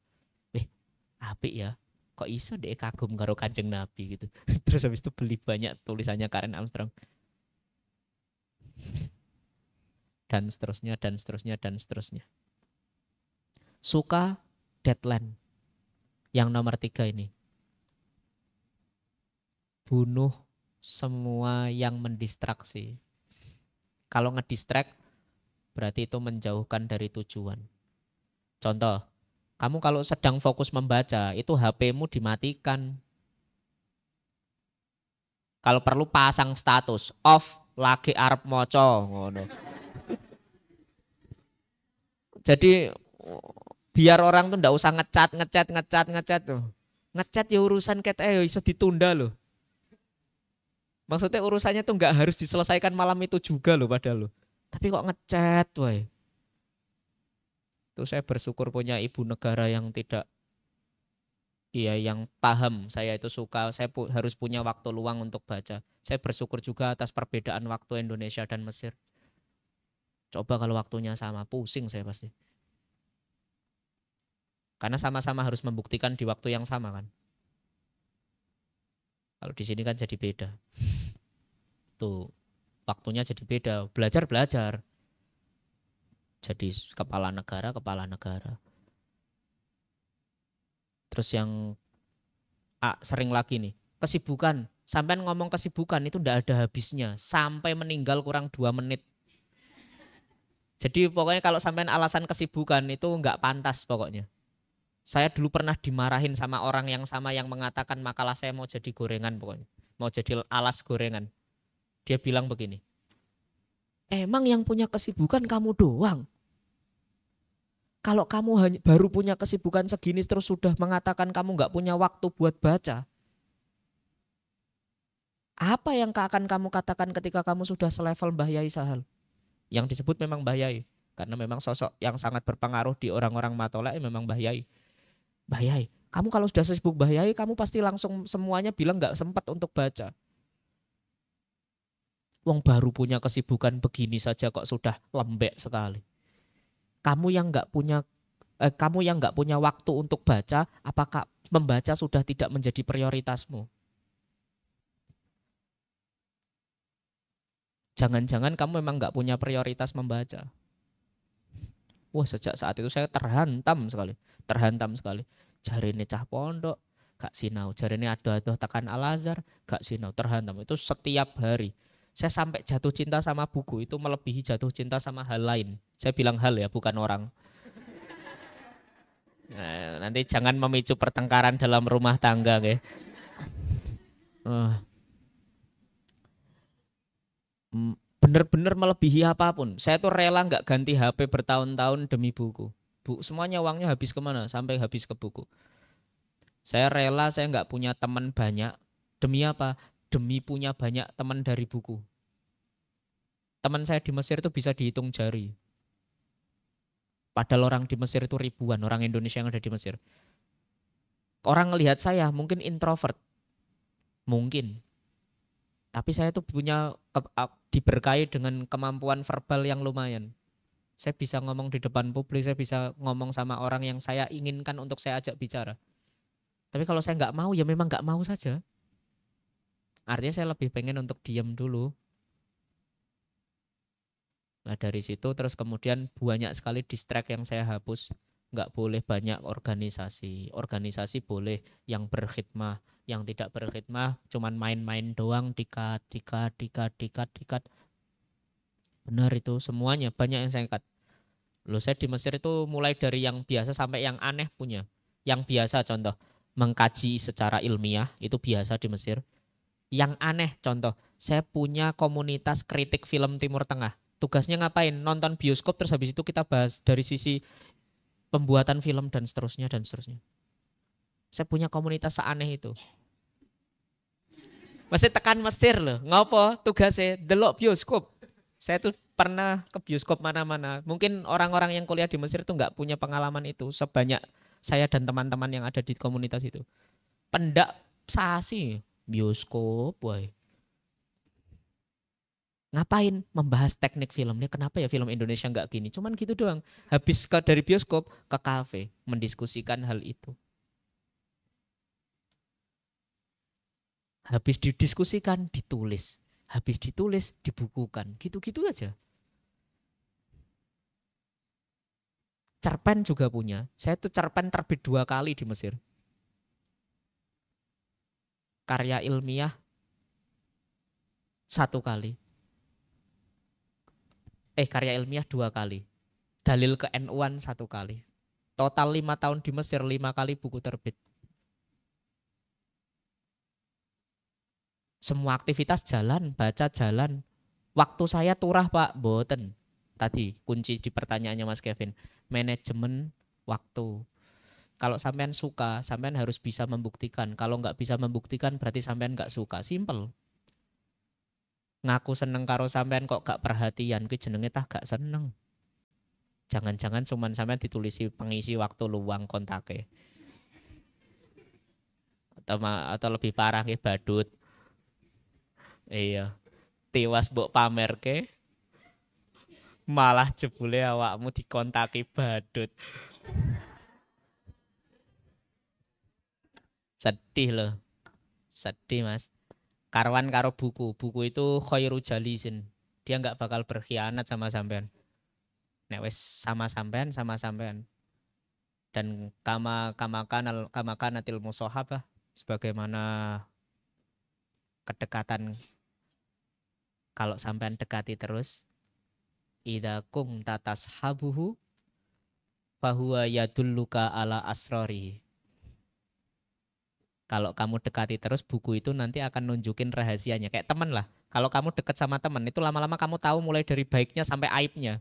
Apik ya. Kok iso deh kagum karo Kanjeng Nabi gitu. Terus habis itu beli banyak tulisannya Karen Armstrong. Dan seterusnya, dan seterusnya, dan seterusnya. Suka deadline. Yang nomor 3 ini. Bunuh semua yang mendistraksi. Kalau ngedistract berarti itu menjauhkan dari tujuan. Contoh, kamu kalau sedang fokus membaca, itu HP-mu dimatikan. Kalau perlu pasang status, off, lagi arep moco. Ngono. Jadi biar orang tuh ndak usah ngecat tuh. Ngecat ya urusan ket iso ditunda loh. Maksudnya urusannya tuh nggak harus diselesaikan malam itu juga loh padahal loh. Tapi kok ngechat woy. Tuh saya bersyukur punya ibu negara yang tidak yang paham saya itu suka, saya harus punya waktu luang untuk baca. Saya bersyukur juga atas perbedaan waktu Indonesia dan Mesir. Coba kalau waktunya sama, pusing saya pasti. Karena sama-sama harus membuktikan di waktu yang sama kan. Kalau di sini kan jadi beda. Tuh, waktunya jadi beda, belajar. Jadi kepala negara. Terus yang sering lagi nih, kesibukan. Sampai ngomong kesibukan itu ndak ada habisnya. Sampai meninggal kurang 2 menit. Jadi pokoknya kalau sampai alasan kesibukan itu nggak pantas pokoknya. Saya dulu pernah dimarahin sama orang yang sama yang mengatakan makalah saya mau jadi gorengan pokoknya. Mau jadi alas gorengan. Dia bilang begini, emang yang punya kesibukan kamu doang. Kalau kamu baru punya kesibukan segini terus sudah mengatakan kamu nggak punya waktu buat baca. Apa yang akan kamu katakan ketika kamu sudah selevel Mbah Yai Sahal? Yang disebut memang Mbah Yai. Karena memang sosok yang sangat berpengaruh di orang-orang Matolek memang Mbah Yai. Mbah Yai, kamu kalau sudah sibuk Mbah Yai, kamu pasti langsung semuanya bilang nggak sempat untuk baca. Wong baru punya kesibukan begini saja kok sudah lembek sekali. Kamu yang nggak punya waktu untuk baca, apakah membaca sudah tidak menjadi prioritasmu? Jangan-jangan kamu memang nggak punya prioritas membaca. Wah, sejak saat itu saya terhantam sekali. Jarine cah pondok, gak sinau. Jarine adoh-adoh tekan Al-Azhar, gak sinau. Terhantam itu setiap hari. Saya sampai jatuh cinta sama buku itu melebihi jatuh cinta sama hal lain. Saya bilang hal ya, bukan orang. Nah, nanti jangan memicu pertengkaran dalam rumah tangga, ya. Bener-bener melebihi apapun. Saya tuh rela nggak ganti HP bertahun-tahun demi buku. Semuanya uangnya habis kemana? Sampai habis ke buku. Saya rela saya nggak punya teman banyak. Demi apa? Demi punya banyak teman dari buku. Teman saya di Mesir itu bisa dihitung jari. Padahal orang di Mesir itu ribuan, orang Indonesia yang ada di Mesir. Orang ngelihat saya mungkin introvert. Mungkin. Tapi saya tuh punya diberkahi dengan kemampuan verbal yang lumayan. Saya bisa ngomong di depan publik, saya bisa ngomong sama orang yang saya inginkan untuk saya ajak bicara. Tapi kalau saya nggak mau, ya memang nggak mau saja. Artinya saya lebih pengen untuk diam dulu. Nah dari situ terus kemudian banyak sekali distract yang saya hapus. Nggak boleh banyak organisasi. Organisasi boleh yang berkhidmah. Yang tidak berkhidmah cuman main-main doang, dikat. Benar itu semuanya banyak yang saya cut. Loh saya di Mesir itu mulai dari yang biasa sampai yang aneh punya. Yang biasa contoh mengkaji secara ilmiah itu biasa di Mesir. Yang aneh contoh saya punya komunitas kritik film Timur Tengah. Tugasnya ngapain? Nonton bioskop terus habis itu kita bahas dari sisi pembuatan film dan seterusnya. Saya punya komunitas seaneh itu. Mesti tekan Mesir loh. Ngopo tugasnya delok bioskop. Saya tuh pernah ke bioskop mana-mana. Mungkin orang-orang yang kuliah di Mesir tuh nggak punya pengalaman itu sebanyak saya dan teman-teman yang ada di komunitas itu. Pendak sasi bioskop, boy. Ngapain membahas teknik film? Ini kenapa ya film Indonesia nggak gini? Cuman gitu doang. Habis dari bioskop ke kafe mendiskusikan hal itu. Habis didiskusikan ditulis. Habis ditulis dibukukan. Gitu-gitu aja. Cerpen juga punya. Saya tuh cerpen terbit 2 kali di Mesir. Karya ilmiah 1 kali. Karya ilmiah 2 kali. Dalil ke NU-an 1 kali. Total 5 tahun di Mesir, 5 kali buku terbit. Semua aktivitas jalan, baca jalan. Waktu saya turah Pak, boten. Tadi kunci di pertanyaannya Mas Kevin. Manajemen waktu. Kalau sampean suka, sampean harus bisa membuktikan. Kalau nggak bisa membuktikan berarti sampean nggak suka. Simple. Ngaku seneng karo sampean kok gak perhatian, kuwi jenenge tah gak seneng. Jangan-jangan cuman sampean ditulisi pengisi waktu luang kontake. Atau lebih parah nggih badut. Iya. Tiwas mbok pamerke malah jebule awakmu dikontaki badut. Sedih loh. Sedih Mas. Karwan karo buku. Buku itu khairu jalisin. Dia nggak bakal berkhianat sama sampean. Nek wis sama sampean. Dan kamakanatil musahabah, sebagaimana kedekatan kalau sampean dekati terus, idza kum tatashabuhu fahuwa yadulluka ala asrori. Kalau kamu dekati terus, buku itu nanti akan nunjukin rahasianya. Kayak teman lah. Kalau kamu dekat sama teman, itu lama-lama kamu tahu mulai dari baiknya sampai aibnya.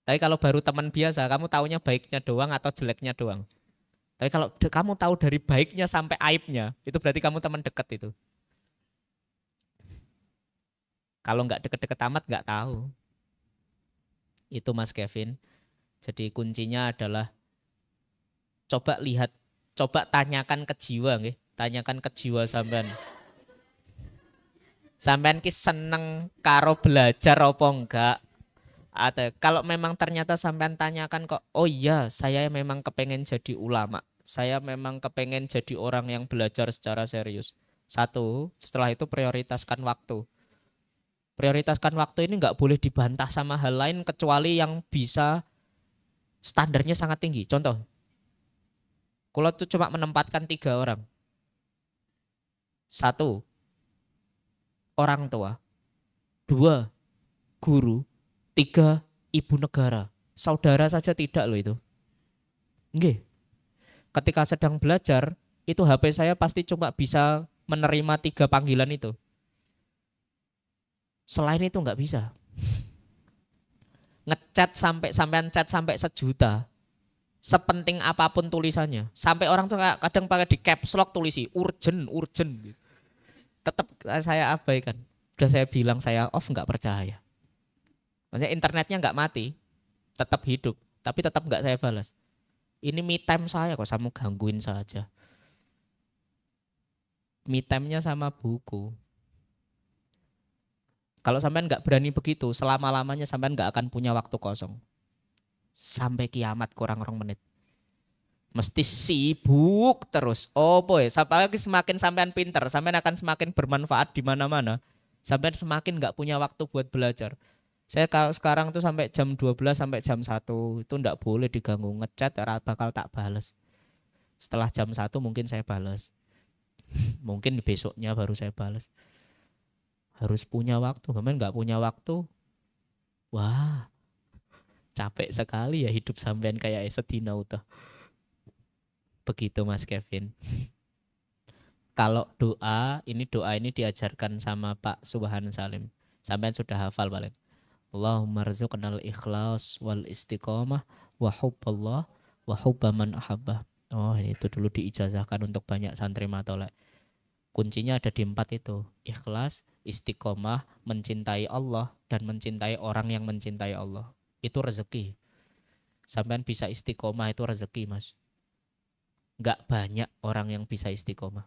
Tapi kalau baru teman biasa, kamu taunya baiknya doang atau jeleknya doang. Tapi kalau kamu tahu dari baiknya sampai aibnya, itu berarti kamu teman dekat itu. Kalau nggak deket-deket amat, nggak tahu. Itu Mas Kevin. Jadi kuncinya adalah coba lihat. Coba tanyakan ke jiwa nggih, tanyakan ke jiwa sampean. Sampean ki seneng karo belajar apa enggak? Atau kalau memang ternyata sampean tanyakan kok, oh iya, saya memang kepengen jadi ulama. Saya memang kepengen jadi orang yang belajar secara serius. 1, setelah itu prioritaskan waktu. Prioritaskan waktu ini nggak boleh dibantah sama hal lain kecuali yang bisa standarnya sangat tinggi. Contoh, kalau tuh cuma menempatkan 3 orang. 1, orang tua. 2, guru. 3, ibu negara. Saudara saja tidak loh itu. Nggih. Ketika sedang belajar, itu HP saya pasti cuma bisa menerima 3 panggilan itu. Selain itu nggak bisa. Ngechat sampean chat sampai 1.000.000. Sepenting apapun tulisannya, sampai orang tuh kadang pakai di caps lock tulisi urgent. Tetap saya abaikan. Udah saya bilang saya off, nggak percaya. Maksudnya internetnya nggak mati, tetap hidup, tapi tetap nggak saya balas. Ini me time saya kok, kamu gangguin saja. Me time-nya sama buku. Kalau sampean nggak berani begitu, selama-lamanya sampean nggak akan punya waktu kosong. Sampai kiamat kurang 2 menit. Mesti sibuk terus. Oh boy, apalagi semakin sampean pinter, sampean akan semakin bermanfaat di mana-mana. Sampean semakin nggak punya waktu buat belajar. Saya kalau sekarang tuh sampai jam 12 sampai jam 1 itu nggak boleh diganggu, ngechat bakal tak balas. Setelah jam 1 mungkin saya balas. Mungkin besoknya baru saya balas. Harus punya waktu, sampean nggak punya waktu. Wah. Capek sekali ya hidup sampean kayak sedina utuh. Begitu Mas Kevin. Kalau doa ini diajarkan sama Pak Subhan Salim. Sampean sudah hafal paling. Allahumma rzuqnal ikhlas wal istiqomah wa hubballah wa hubba man ahabbah. Oh, itu dulu diijazahkan untuk banyak santri matolek. Kuncinya ada di 4 itu. Ikhlas, istiqomah, mencintai Allah dan mencintai orang yang mencintai Allah. Itu rezeki. Sampean bisa istiqomah itu rezeki Mas. Nggak banyak orang yang bisa istiqomah.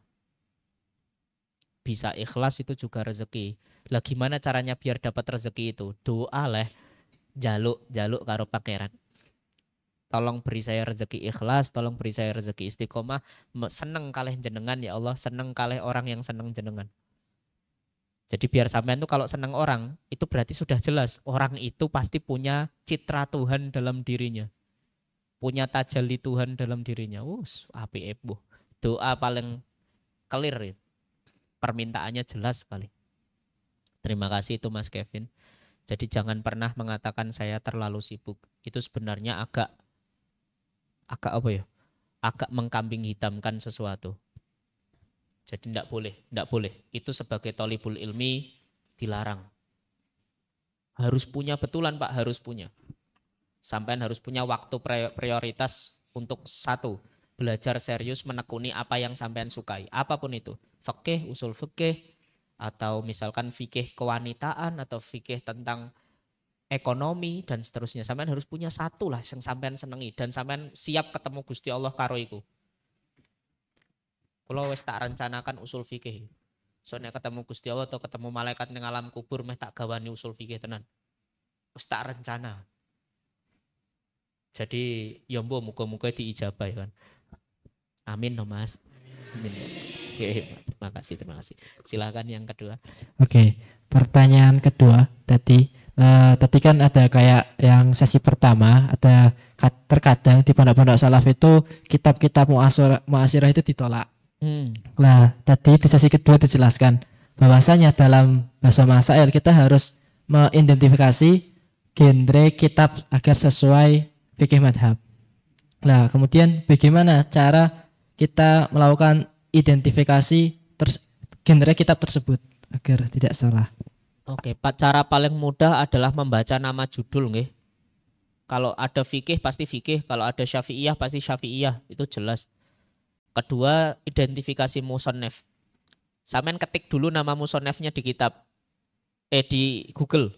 bisa ikhlas itu juga rezeki. Lah gimana caranya biar dapat rezeki itu? Doa leh, jaluk karo pangeran. Tolong beri saya rezeki ikhlas, tolong beri saya rezeki istiqomah, seneng kalih jenengan ya Allah, seneng kalih orang yang seneng jenengan. Jadi biar sampean tuh kalau seneng orang, itu berarti sudah jelas orang itu pasti punya citra Tuhan dalam dirinya. Punya tajalli Tuhan dalam dirinya. Apik Bu. Doa paling clear itu. Permintaannya jelas sekali. Terima kasih itu Mas Kevin. Jadi jangan pernah mengatakan saya terlalu sibuk. Itu sebenarnya agak apa ya? Agak mengkambing hitamkan sesuatu. Jadi tidak boleh. Itu sebagai thalibul ilmi dilarang. Harus punya betulan Pak, harus punya. Sampean harus punya waktu prioritas untuk satu, belajar serius menekuni apa yang sampean sukai, apapun itu. Fikih, usul fikih, atau misalkan fikih kewanitaan, atau fikih tentang ekonomi dan seterusnya. Sampean harus punya satu lah yang sampean senengi dan sampean siap ketemu Gusti Allah karo iku. Kalau wis tak rencanakan usul fikih. Soalnya ketemu Gusti Allah atau ketemu malaikat ning alam kubur meh tak gawani usul fikih tenan. Wis tak rencana. Jadi ya mbok muga-muga diijabah kan. Amin no Mas. Amin. Terima kasih. Silakan yang kedua. Oke, pertanyaan kedua tadi kan ada kayak yang sesi pertama ada terkadang di pondok-pondok salaf itu kitab-kitab muasirah itu ditolak. Lah tadi di sesi kedua dijelaskan bahwasanya dalam bahasa masail kita harus mengidentifikasi genre kitab agar sesuai fikih madhab. Nah kemudian bagaimana cara kita melakukan identifikasi genre kitab tersebut agar tidak salah? Oke, cara paling mudah adalah membaca nama judul nggih. Kalau ada fikih pasti fikih, kalau ada syafi'iyah pasti syafi'iyah, itu jelas. Kedua, identifikasi musannef. Sampean ketik dulu nama musannefnya di kitab. Di Google.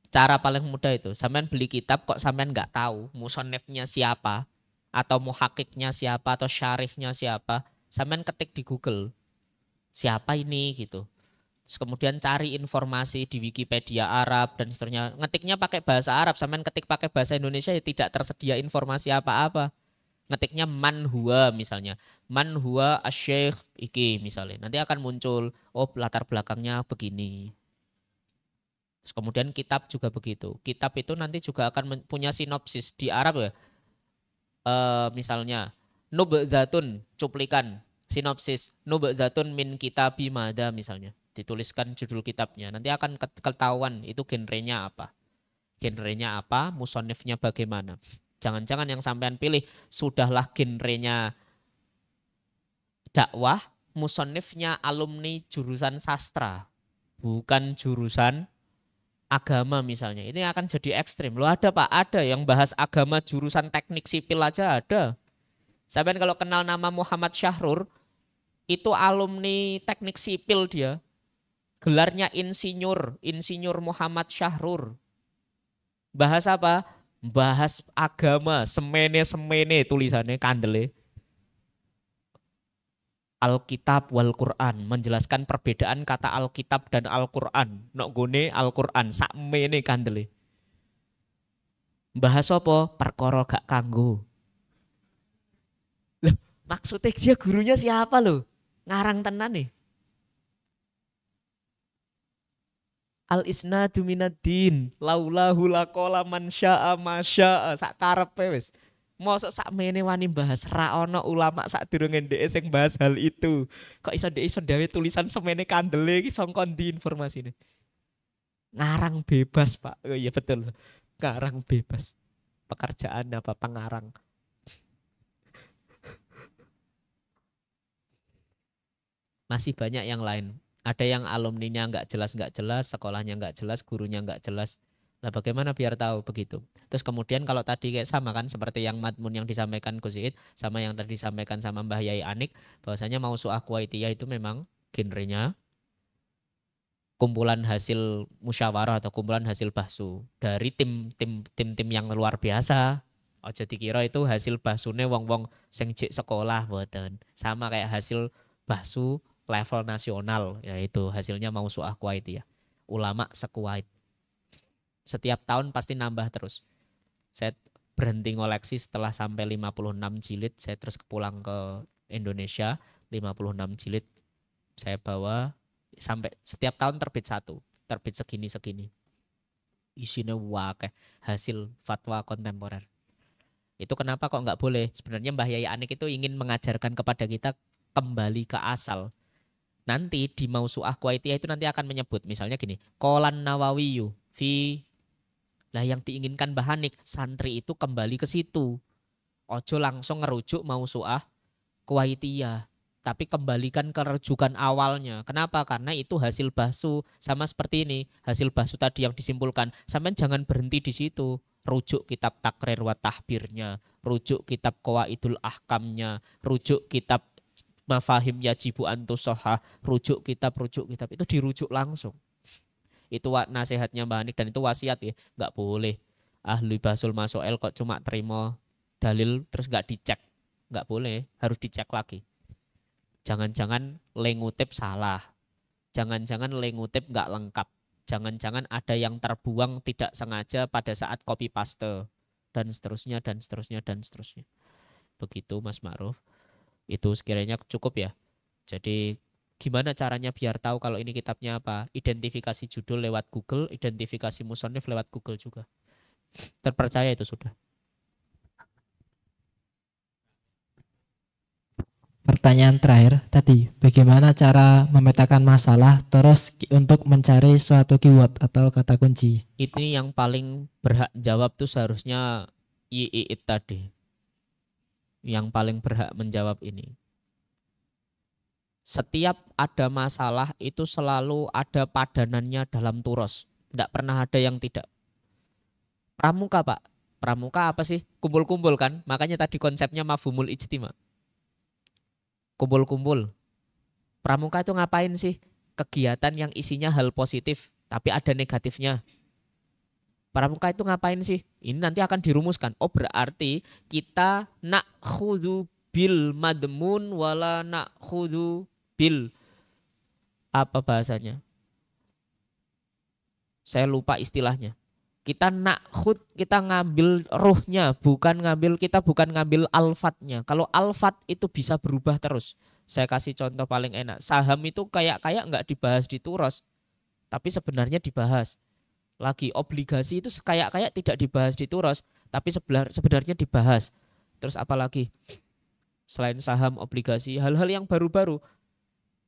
Cara paling mudah itu. Sampean beli kitab kok sampean nggak tahu musannefnya siapa, atau muhakiknya siapa, atau syarihnya siapa. Sampean ketik di Google. Siapa ini gitu. Terus kemudian cari informasi di Wikipedia Arab dan seterusnya. Ngetiknya pakai bahasa Arab, sampean ketik pakai bahasa Indonesia ya tidak tersedia informasi apa-apa. Ngetiknya man huwa misalnya. Man huwa asy-syekh iki misalnya. Nanti akan muncul latar belakangnya begini. Terus kemudian kitab juga begitu. Kitab itu nanti juga akan punya sinopsis di Arab ya. Misalnya nubzatun cuplikan sinopsis nubzatun min kitabi mada misalnya. Dituliskan judul kitabnya. Nanti akan ketahuan itu genrenya apa. Genrenya apa, musannifnya bagaimana. Jangan-jangan yang sampean pilih sudahlah genrenya dakwah, musannifnya alumni jurusan sastra, bukan jurusan agama misalnya. Ini akan jadi ekstrim. Loh ada Pak, ada yang bahas agama jurusan teknik sipil aja ada. Sampean kalau kenal nama Muhammad Syahrur, itu alumni teknik sipil dia. Gelarnya insinyur Muhammad Syahrur. Bahas apa? Bahas agama, semene tulisannya kandele. Alkitab wal Quran, menjelaskan perbedaan kata Alkitab dan Al-Quran. Nok gone Al-Quran, sakmene kandele. Bahas apa? Perkara gak kanggo. Loh, maksudnya dia gurunya siapa loh? Ngarang tenan nih. Al-isnadu minad-din, laulahu laqala man syaa ma syaa, sak karepe wis. Mosok sakmene wani bahas ra ono ulama sadurunge ndek sing bahas hal itu. Kok iso ndek iso gawe tulisan semene kandele iki sangka ndi informasine. Ngarang bebas, Pak. Oh iya betul. Ngarang bebas. Pekerjaan apa pengarang. Masih banyak yang lain. Ada yang alumninya nggak jelas, sekolahnya nggak jelas, gurunya nggak jelas. Nah bagaimana biar tahu begitu. Terus kemudian kalau tadi kayak sama kan seperti yang madmun yang disampaikan Gus Iid sama yang tadi disampaikan sama Mbah Yai Anik, bahwasanya Mausu'ah Kuwaitiyah itu memang genrenya kumpulan hasil musyawarah atau kumpulan hasil bahsu dari tim yang luar biasa. Aja dikira itu hasil bahsune wong-wong sing jek sekolah mboten. Sama kayak hasil bahsu level nasional, yaitu hasilnya Mausu'ah Kuwaitiyah. Ulama se-Kuwait. Setiap tahun pasti nambah terus. Saya berhenti ngoleksi setelah sampai 56 jilid, saya terus pulang ke Indonesia, 56 jilid saya bawa sampai setiap tahun terbit satu, terbit segini-segini. Isinya wakeh hasil fatwa kontemporer. Itu kenapa kok nggak boleh? Sebenarnya Mbah Yai Anik itu ingin mengajarkan kepada kita kembali ke asal. Nanti di Mausu'ah Kuwaitiyah itu nanti akan menyebut misalnya gini, Qolan Nawawiyu fi, lah yang diinginkan Mbah Anik santri itu kembali ke situ. Ojo langsung ngerujuk Mausu'ah Kuwaitiyah, tapi kembalikan ke rujukan awalnya. Kenapa? Karena itu hasil bahsu, sama seperti ini, hasil bahsu tadi yang disimpulkan. Sampai jangan berhenti di situ. Rujuk kitab Takrir wa Tahbirnya, rujuk kitab Qawaidul Ahkamnya, rujuk kitab Mafahim Yajibu Antusoha, rujuk kitab itu dirujuk langsung. Itu nasihatnya Mbah Anik dan itu wasiat ya, nggak boleh ahli basul masoel kok cuma terima dalil terus nggak dicek, nggak boleh, harus dicek lagi. Jangan-jangan lengutip salah, jangan-jangan lengutip nggak lengkap, jangan-jangan ada yang terbuang tidak sengaja pada saat copy paste dan seterusnya dan seterusnya dan seterusnya. Begitu Mas Ma'ruf. Itu sekiranya cukup ya. Jadi gimana caranya biar tahu kalau ini kitabnya apa? Identifikasi judul lewat Google, identifikasi musonif lewat Google juga. Terpercaya itu sudah. Pertanyaan terakhir tadi, bagaimana cara memetakan masalah terus untuk mencari suatu keyword atau kata kunci? Ini yang paling berhak jawab tuh seharusnya Iit tadi. Yang paling berhak menjawab ini. Setiap ada masalah itu selalu ada padanannya dalam turos. Tidak pernah ada yang tidak. Pramuka Pak. Pramuka apa sih? Kumpul-kumpul kan? Makanya tadi konsepnya mafhumul ijtima. Kumpul-kumpul. Pramuka itu ngapain sih? Kegiatan yang isinya hal positif tapi ada negatifnya. Pramuka itu ngapain sih? Ini nanti akan dirumuskan. Oh berarti kita nakhudhu bil madmun wala nakhudhu bil, apa bahasanya? Saya lupa istilahnya. Kita nakhud, kita ngambil ruhnya, bukan ngambil alfatnya. Kalau alfat itu bisa berubah terus. Saya kasih contoh paling enak. Saham itu kayak nggak dibahas di turos, tapi sebenarnya dibahas. Lagi obligasi itu kayak tidak dibahas di turos, tapi sebenarnya dibahas. Terus apalagi selain saham, obligasi, hal-hal yang baru-baru,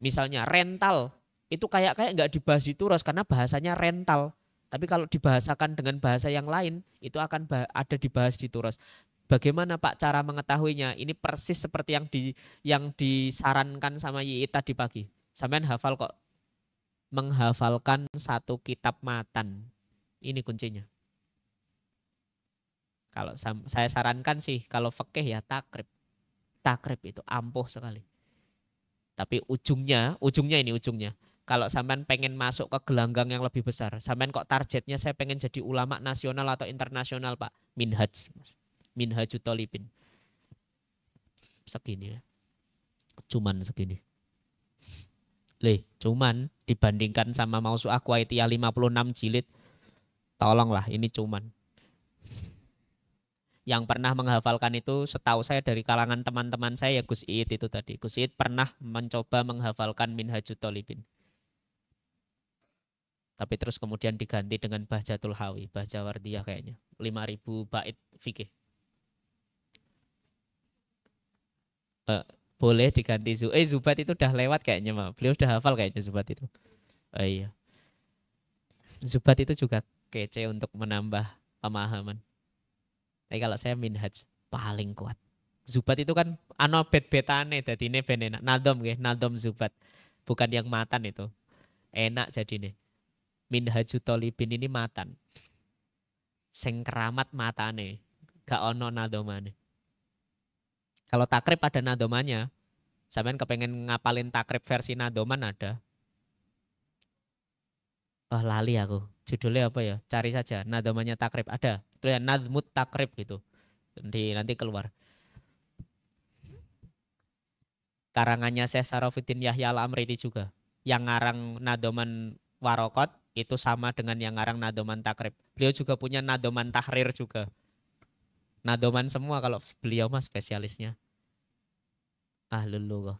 misalnya rental itu kayak nggak dibahas di turos karena bahasanya rental, tapi kalau dibahasakan dengan bahasa yang lain itu akan ada dibahas di turos. Bagaimana Pak cara mengetahuinya? Ini persis seperti yang disarankan sama Yiit tadi pagi. Sampean hafal kok, menghafalkan satu kitab matan. Ini kuncinya. Kalau saya sarankan sih, kalau fikih ya takrib. Takrib itu ampuh sekali. Tapi ujungnya. Kalau sampean pengen masuk ke gelanggang yang lebih besar, sampean kok targetnya saya pengen jadi ulama nasional atau internasional Pak, minhaj, minhajut thalibin. Segini ya. Cuman segini. Cuman dibandingkan sama Mausu'ah Kuwaitiyah 56 jilid, tolonglah ini cuman. Yang pernah menghafalkan itu setahu saya dari kalangan teman-teman saya ya Gus Iit itu tadi. Gus Iit pernah mencoba menghafalkan Minhajut Thalibin. Tapi terus kemudian diganti dengan Bahjatul Hawi, Bahjawardiyah kayaknya. 5.000 bait fikih. Boleh diganti Zubat itu udah lewat kayaknya, beliau udah hafal kayaknya Zubat itu. Oh iya. Zubat itu juga kece untuk menambah pemahaman. Tapi kalau saya minhaj paling kuat. Zubat itu kan ano bet-betane dadine ben enak. Nadom nggih, nadom Zubat. Bukan yang matan itu. Enak jadine. Minhajut Thalibin ini matan. Sing keramat matane, gak ono nadomane. Kalau takrib ada nadomannya. Sampean kepengen ngapalin takrib versi nadoman ada. Oh lali aku. Judulnya apa ya? Cari saja. Nadomannya takrib ada. Itu ya nadmut takrib gitu. Nanti keluar. karangannya Syekh Sarafuddin Yahya Al-Amriti juga. Yang ngarang Nadoman Warokot itu sama dengan yang ngarang Nadoman Takrib. Beliau juga punya Nadoman Tahrir juga. Nadoman semua kalau beliau mah spesialisnya. Ahlul lughah.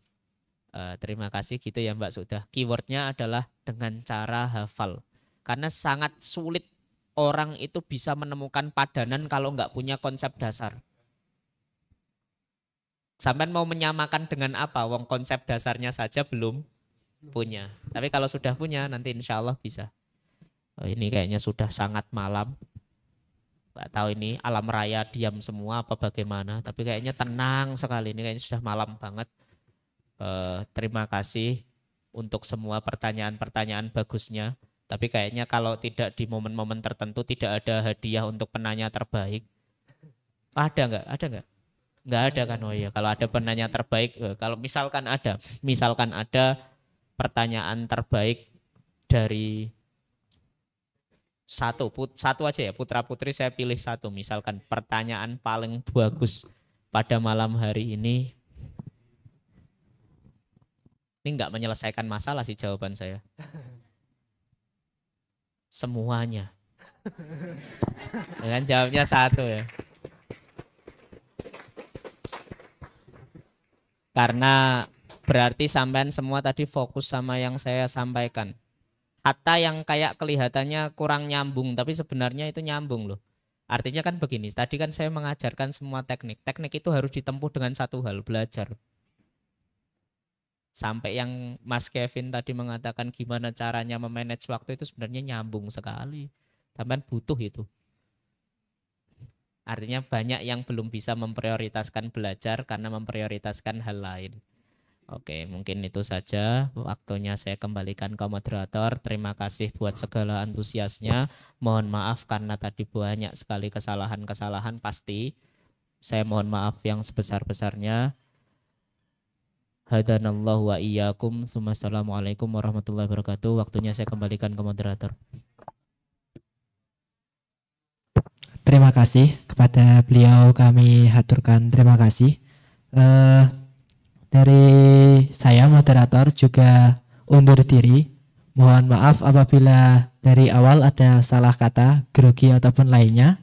Terima kasih gitu ya Mbak Sudah. Keywordnya adalah dengan cara hafal. Karena sangat sulit orang itu bisa menemukan padanan kalau nggak punya konsep dasar. Sampai mau menyamakan dengan apa? Wong konsep dasarnya saja belum punya. Tapi kalau sudah punya nanti insya Allah bisa. Ini kayaknya sudah sangat malam. Nggak tahu ini alam raya diam semua apa bagaimana. Tapi kayaknya tenang sekali. Ini kayaknya sudah malam banget. Terima kasih untuk semua pertanyaan-pertanyaan bagusnya. Tapi kayaknya kalau tidak di momen-momen tertentu tidak ada hadiah untuk penanya terbaik. Ada nggak? Ada nggak? Nggak ada kan? Oh iya, kalau ada penanya terbaik, kalau misalkan ada pertanyaan terbaik dari satu aja ya, putra putri saya pilih satu. Misalkan pertanyaan paling bagus pada malam hari ini nggak menyelesaikan masalah sih jawaban saya. Semuanya. Dengan jawabnya satu ya. Karena berarti sampean semua tadi fokus sama yang saya sampaikan. Hatta yang kayak kelihatannya kurang nyambung, tapi sebenarnya itu nyambung loh. Artinya kan begini, tadi kan saya mengajarkan semua teknik. Teknik itu harus ditempuh dengan satu hal, belajar. Sampai yang Mas Kevin tadi mengatakan gimana caranya memanage waktu itu sebenarnya nyambung sekali. Sampean butuh itu. Artinya banyak yang belum bisa memprioritaskan belajar karena memprioritaskan hal lain. Oke, mungkin itu saja. Waktunya saya kembalikan ke moderator. Terima kasih buat segala antusiasnya. Mohon maaf karena tadi banyak sekali kesalahan-kesalahan pasti. Saya mohon maaf yang sebesar-besarnya. Hadanallahu wa iyyakum. Assalamualaikum warahmatullahi wabarakatuh. Waktunya saya kembalikan ke moderator. Terima kasih kepada beliau, kami haturkan terima kasih. Dari saya moderator juga undur diri. Mohon maaf apabila dari awal ada salah kata, grogi ataupun lainnya.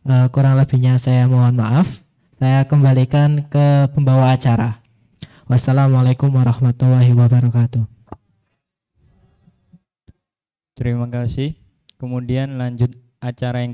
Kurang lebihnya saya mohon maaf. Saya kembalikan ke pembawa acara. Wassalamualaikum warahmatullahi wabarakatuh. Terima kasih. Kemudian lanjut acara yang